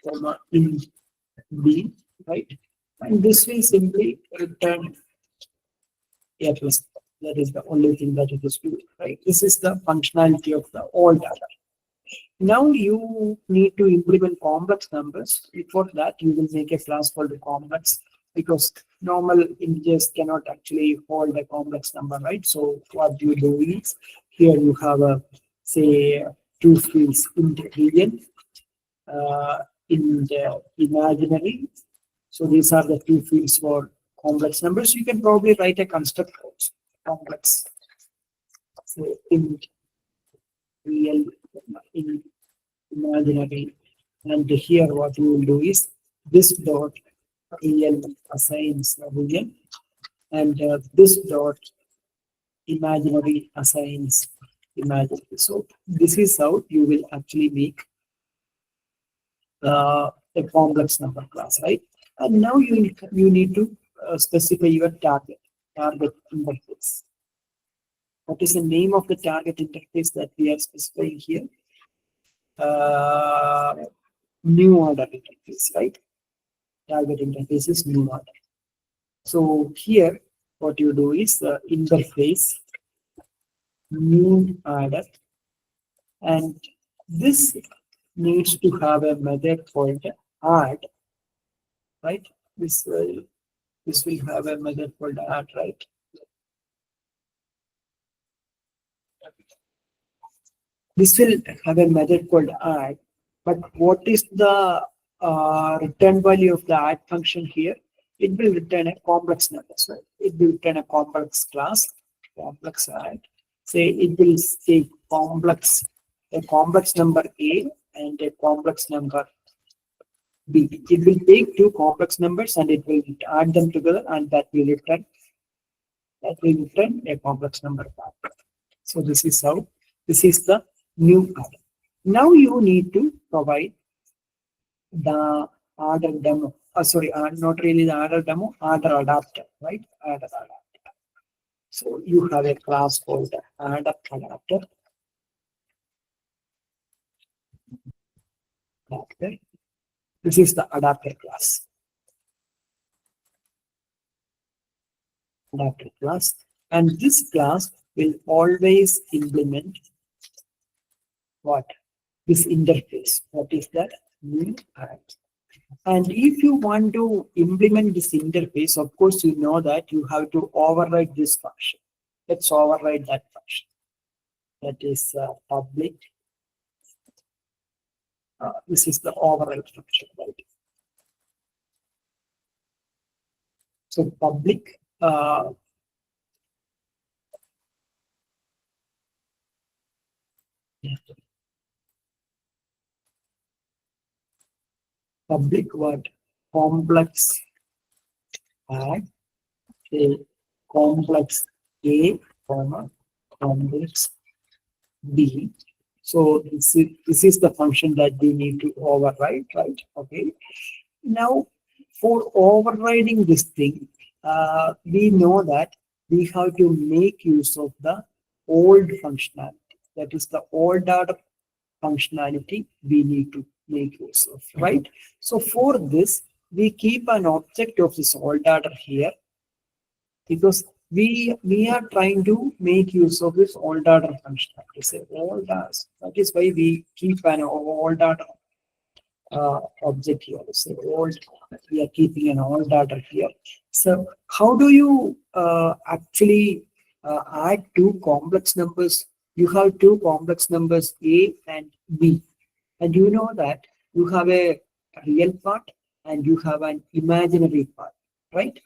comma int b, right? And this will simply return a plus. That is the only thing that it is doing, right? This is the functionality of the old data. Now you need to implement complex numbers. Before that, you will make a class called complex because normal integers cannot actually hold a complex number, right? So what you do is here you have a say two fields in the real, in the imaginary. So these are the two fields for complex numbers. You can probably write a constructor also, complex. So in real, in imaginary, and here what you will do is this dot real assigns real, and this dot imaginary assigns imaginary. So this is how you will actually make a complex number class, right? And now you need to specify your target interface. What is the name of the target interface that we are specifying here? Uh, New order interface, right? Target interface is new order. So here, what you do is interface new order, and this needs to have a method called add, right? This will have a method called add, right? This will have a method called add, but what is the return value of the add function here? It will return a complex number. So it will return a complex class, complex add. Say it will take a complex number A and a complex number B. It will take two complex numbers and it will add them together, and that will return a complex number back. So this is how, this is the new add. Now you need to provide the order demo. Sorry, not really the order demo, order adapter, right? Order adapter. So you have a class called order adapter. Adapter. This is the adapter class. Adapter class. And this class will always implement what? This interface. What is that? New add. And if you want to implement this interface, of course, you know that you have to override this function. Let's override that function. That is public. This is the override function, right? So public public what? Complex add a complex A, comma, complex B. So this is the function that we need to override, right? Okay. Now, for overriding this thing, we know that we have to make use of the old functionality. That is the old order functionality we need to make use of, right? So for this, we keep an object of this old order here, because we are trying to make use of this old order functionality. Say old order. That is why we keep an old order object here. So old, we are keeping an old order here. So how do you actually add two complex numbers? You have two complex numbers A and B, and you know that you have a real part and you have an imaginary part, right?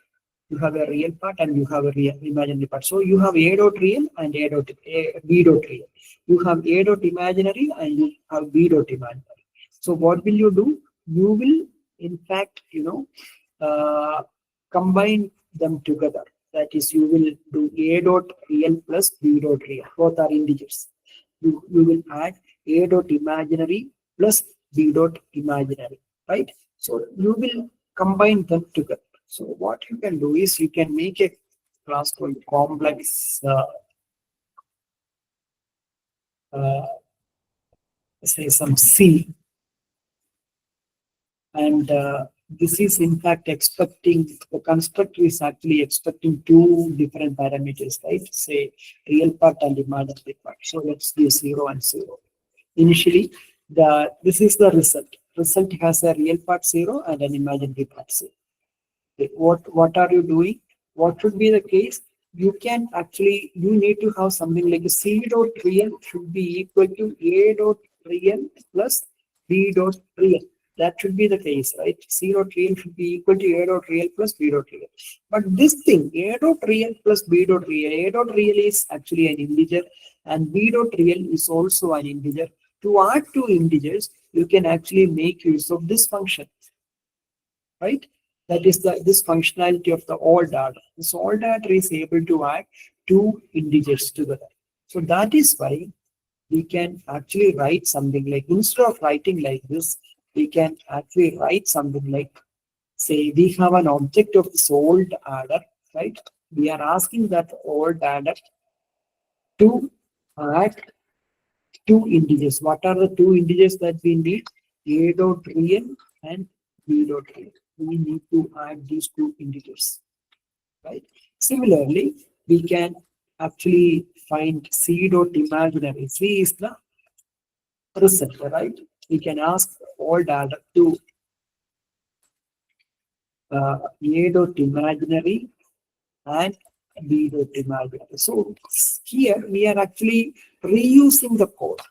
You have a real part and you have a real imaginary part. So you have A dot real and B dot real. You have A dot imaginary and you have B dot imaginary. So what will you do? You will, in fact, combine them together. That is, you will do A dot real plus B dot real. Both are integers. You will add A dot imaginary plus B dot imaginary, right? So you will combine them together. So what you can do is you can make a class called complex, say some C, and this is in fact expecting, the constructor is actually expecting two different parameters, right? Say real part and imaginary part. So let's give 0 and 0. Initially, this is the result. Result has a real part 0 and an imaginary part 0. Okay, what are you doing? What should be the case? You can actually, you need to have something like a C dot real should be equal to A dot real plus B dot real. That should be the case, right? C dot real should be equal to A dot real plus B dot real. But this thing, A dot real plus B dot real, A dot real is actually an integer and B dot real is also an integer. To add two integers, you can actually make use of this function, right? That is this functionality of the old order. This old order is able to add two integers together. So that is why we can actually write something like, instead of writing like this, we can actually write something like, say we have an object of this old adder, right? We are asking that old adder to add two integers. What are the two integers that we need? A dot real and B dot real. We need to add these two integers, right? Similarly, we can actually find C dot imaginary. C is the result, right? We can ask all data to A dot imaginary and B dot imaginary. So here we are actually reusing the code.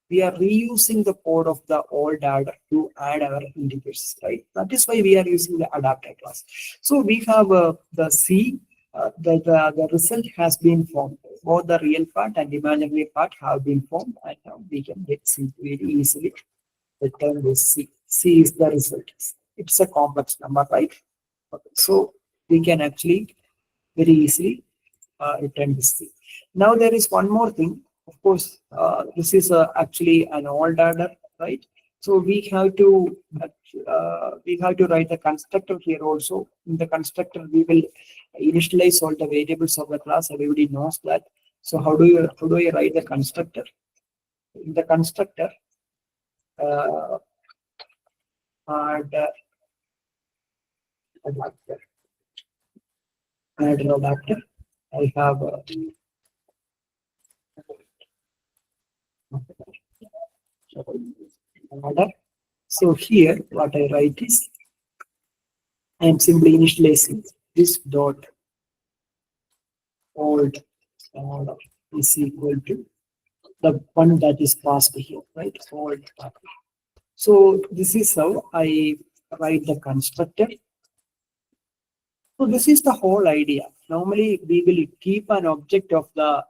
We are reusing the code of the old adder to add our integers, right? That is why we are using the adapter class. So we have the C, the result has been formed. Both the real part and imaginary part have been formed, and now we can get C very easily. Return this C. C is the result. It's a complex number, right? Okay. So we can actually very easily return this thing. Now there is one more thing. Of course, this is actually an old adder, right? So we have to write the constructor here also. In the constructor, we will initialize all the variables of the class. Everybody knows that. So how do I write the constructor? In the constructor, uh, add adapter, add an adapter. I have order. So here what I write is, I am simply initializing this dot old order is equal to the one that is passed here, right? Old. So this is how I write the constructor. So this is the whole idea. Normally we will keep an object of the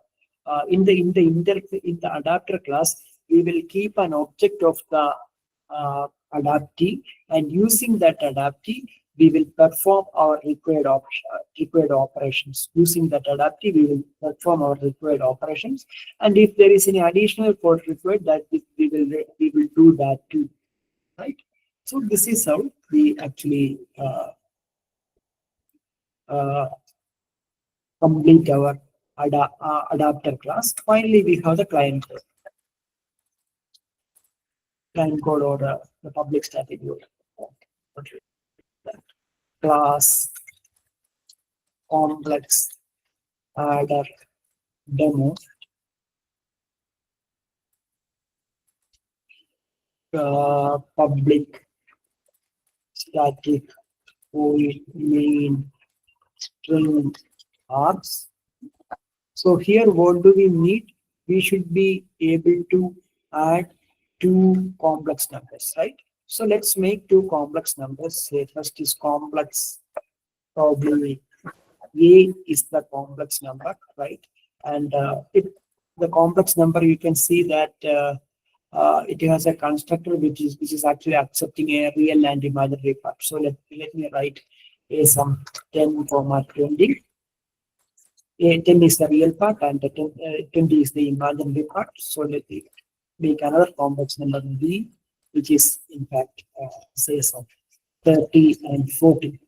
in the adapter class, we will keep an object of the adaptee, and using that adaptee we will perform our required operations. Using that adaptee we will perform our required operations, and if there is any additional code required, that we will do that too, right? So this is how we actually uh, complete our adapter class. Finally, we have the client code or the public static code. Class complex adder demo public static void main string args. So here what do we need? We should be able to add two complex numbers, right? So let's make two complex numbers. Say first is complex, probably A is the complex number, right? And if the complex number, you can see that it has a constructor which is actually accepting a real and imaginary part. So let me write a sum 10, 20. 10 is the real part and the 20 is the imaginary part. So let me make another complex number B, which is in fact say some 30 and 40.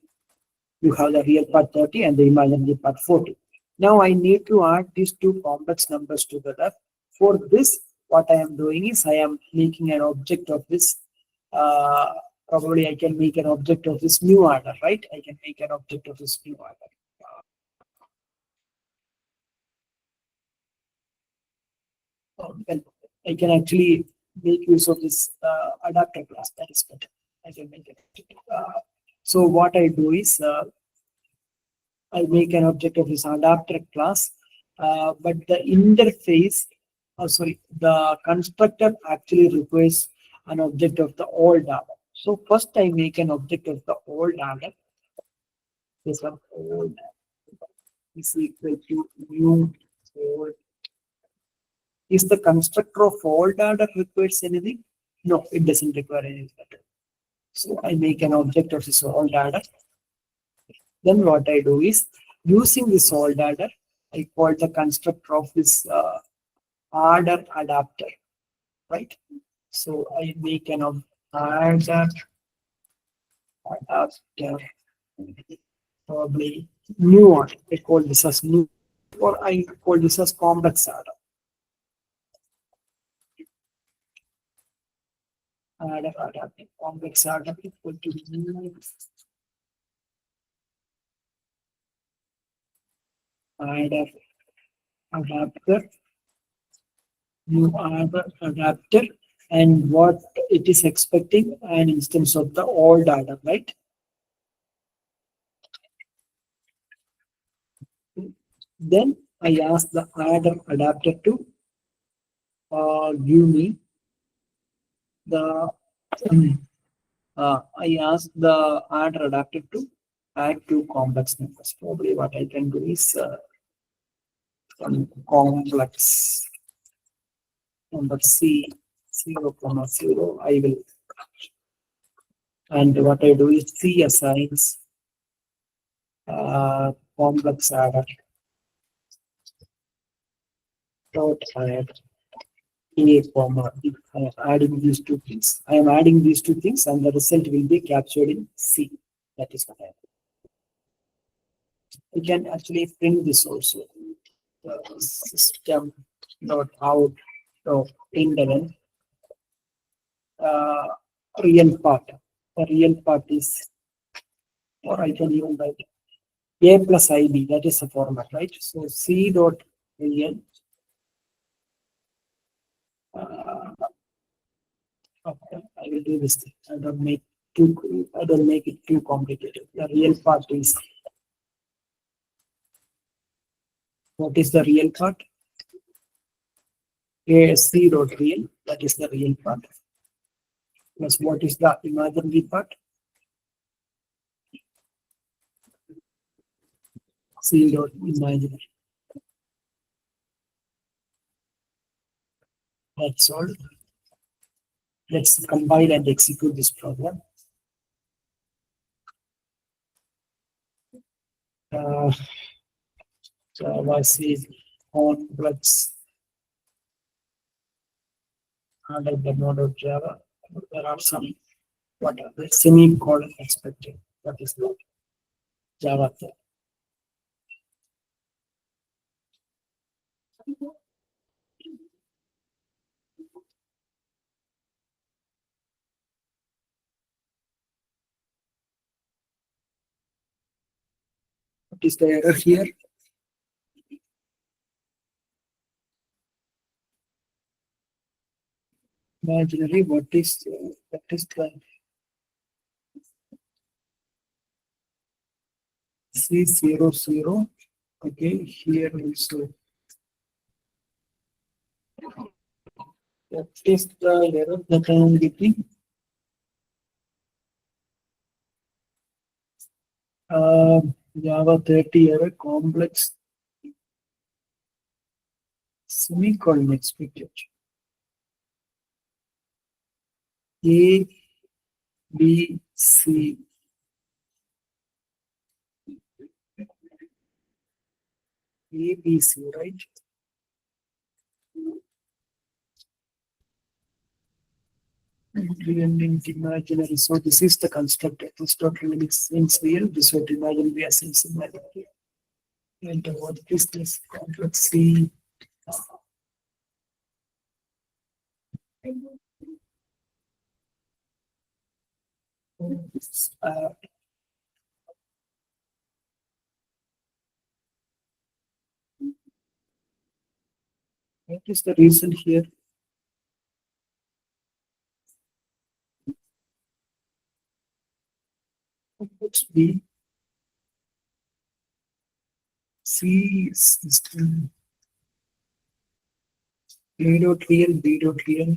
You have the real part 30 and the imaginary part 40. Now I need to add these two complex numbers together. For this, what I am doing is I am making an object of this. Probably I can make an object of this new order, right? I can make an object of this new order. Well, I can actually make use of this adapter class. That is better. I can make it. So what I do is I make an object of this adapter class, but the interface, the constructor actually requires an object of the old data. So first I make an object of the old data. This one old is equal to new old. Is the constructor of old data requires anything? No, it doesn't require anything. So I make an object of this old data. Then what I do is, using this old adder, I call the constructor of this adder adapter, right? So we can have adder adapter, probably new one. I call this as new, or I call this as complex adder. Adder adapter, complex adder equal to new adder adapter, new adder adapter, and what it is expecting an instance of the old adder, right? Then I ask the adder adapter to give me the I ask the adder adapter to add two complex numbers. Probably what I can do is some complex number C 0, I will, and what I do is C assigns complex adder dot add A comma. If I am adding these two things, I am adding these two things, and the result will be captured in C. That is what I have. We can actually print this also. System dot out dot println uh, real part. The real part is, or I can even write A plus IB. That is the format, right? So C dot real. Okay, I will do this thing. I don't make it too complicated. The real part is, what is the real part? C dot real. That is the real part. Plus what is the imaginary part? C dot imaginary. That's all. Let's compile and execute this program. Java says complex under the mode of Java. There are some what are the semicolon expected. That is not Java. What is the error here? Imaginary. What is the C00? Okay, here also. What is the error that I am getting? Java 30 error complex semicolon expected. A, B, C. A, B, C, right? Real and imaginary. So this is the constructor. This dot really means real. This dot imaginary assigns imaginary. And what is this complex C? Uh, what is the reason here? Complex B. C system. A dot real, B dot real,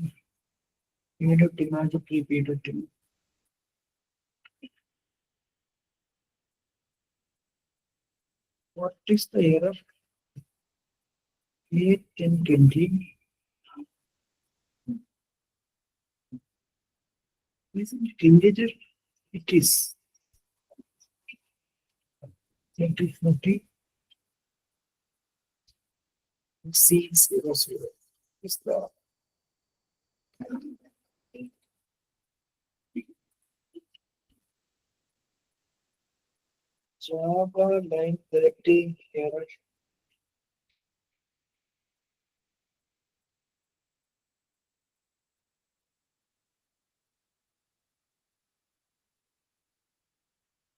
A dot imaginary, B dot imaginary. What is the error? A 1020. Isn't it integer? It is. 2040. C00. is the Java line 30 error.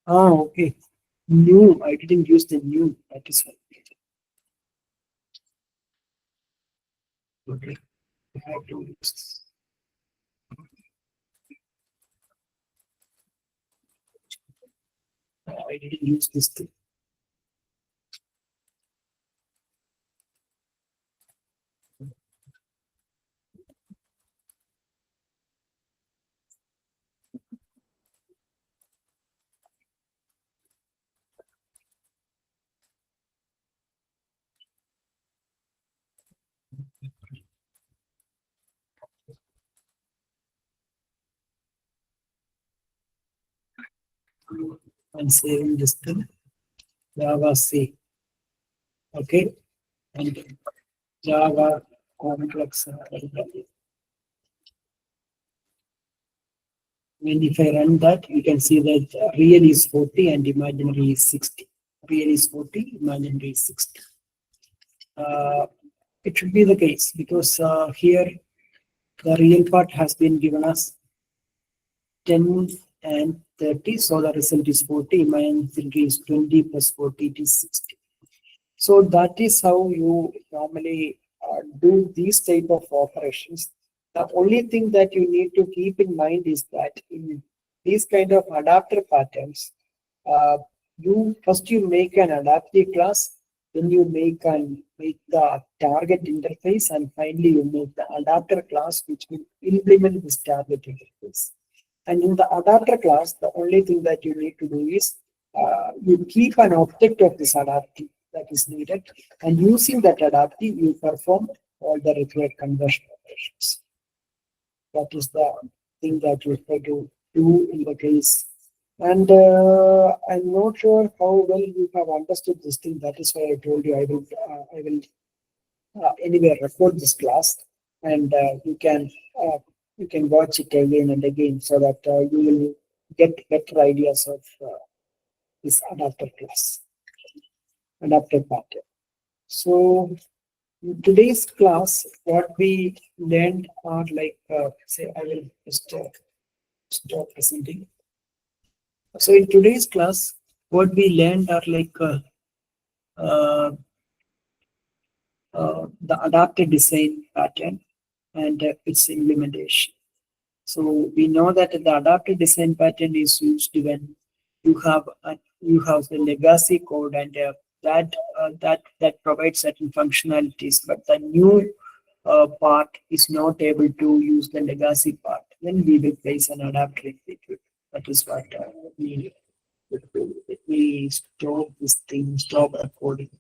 Ah, okay. New. I didn't use the new. That is why. Okay. I have to use this. I didn't use this thing. I'm saving this thing. Java C. Okay. And Java complex. When if I run that, you can see that real is 40 and imaginary is 60. Real is 40, imaginary is 60. It should be the case because here the real part has been given us 10 and 30. So the result is 40. Imaginary is 20 plus 40, it is 60. So that is how you normally do these type of operations. The only thing that you need to keep in mind is that in these kind of adapter patterns, uh, you make an adaptive class, then you make the target interface, and finally you make the adapter class which will implement this target interface. And in the adapter class, the only thing that you need to do is you keep an object of this adaptive that is needed, and using that adaptive, you perform all the required conversion operations. That is the thing that you try to do in the case. And I'm not sure how well you have understood this thing. That is why I told you I will anyway record this class, and you can watch it again and again so that you will get better ideas of this adapter class, adapter pattern. So in today's class, what we learned are like, say, I will just stop presenting. So in today's class, what we learned are like uh, the adapter design pattern and its implementation. So we know that the adaptive design pattern is used when you have the legacy code, and that provides certain functionalities, but the new part is not able to use the legacy part. Then we will place an adapter in between. That is what we stop this thing, stop recording.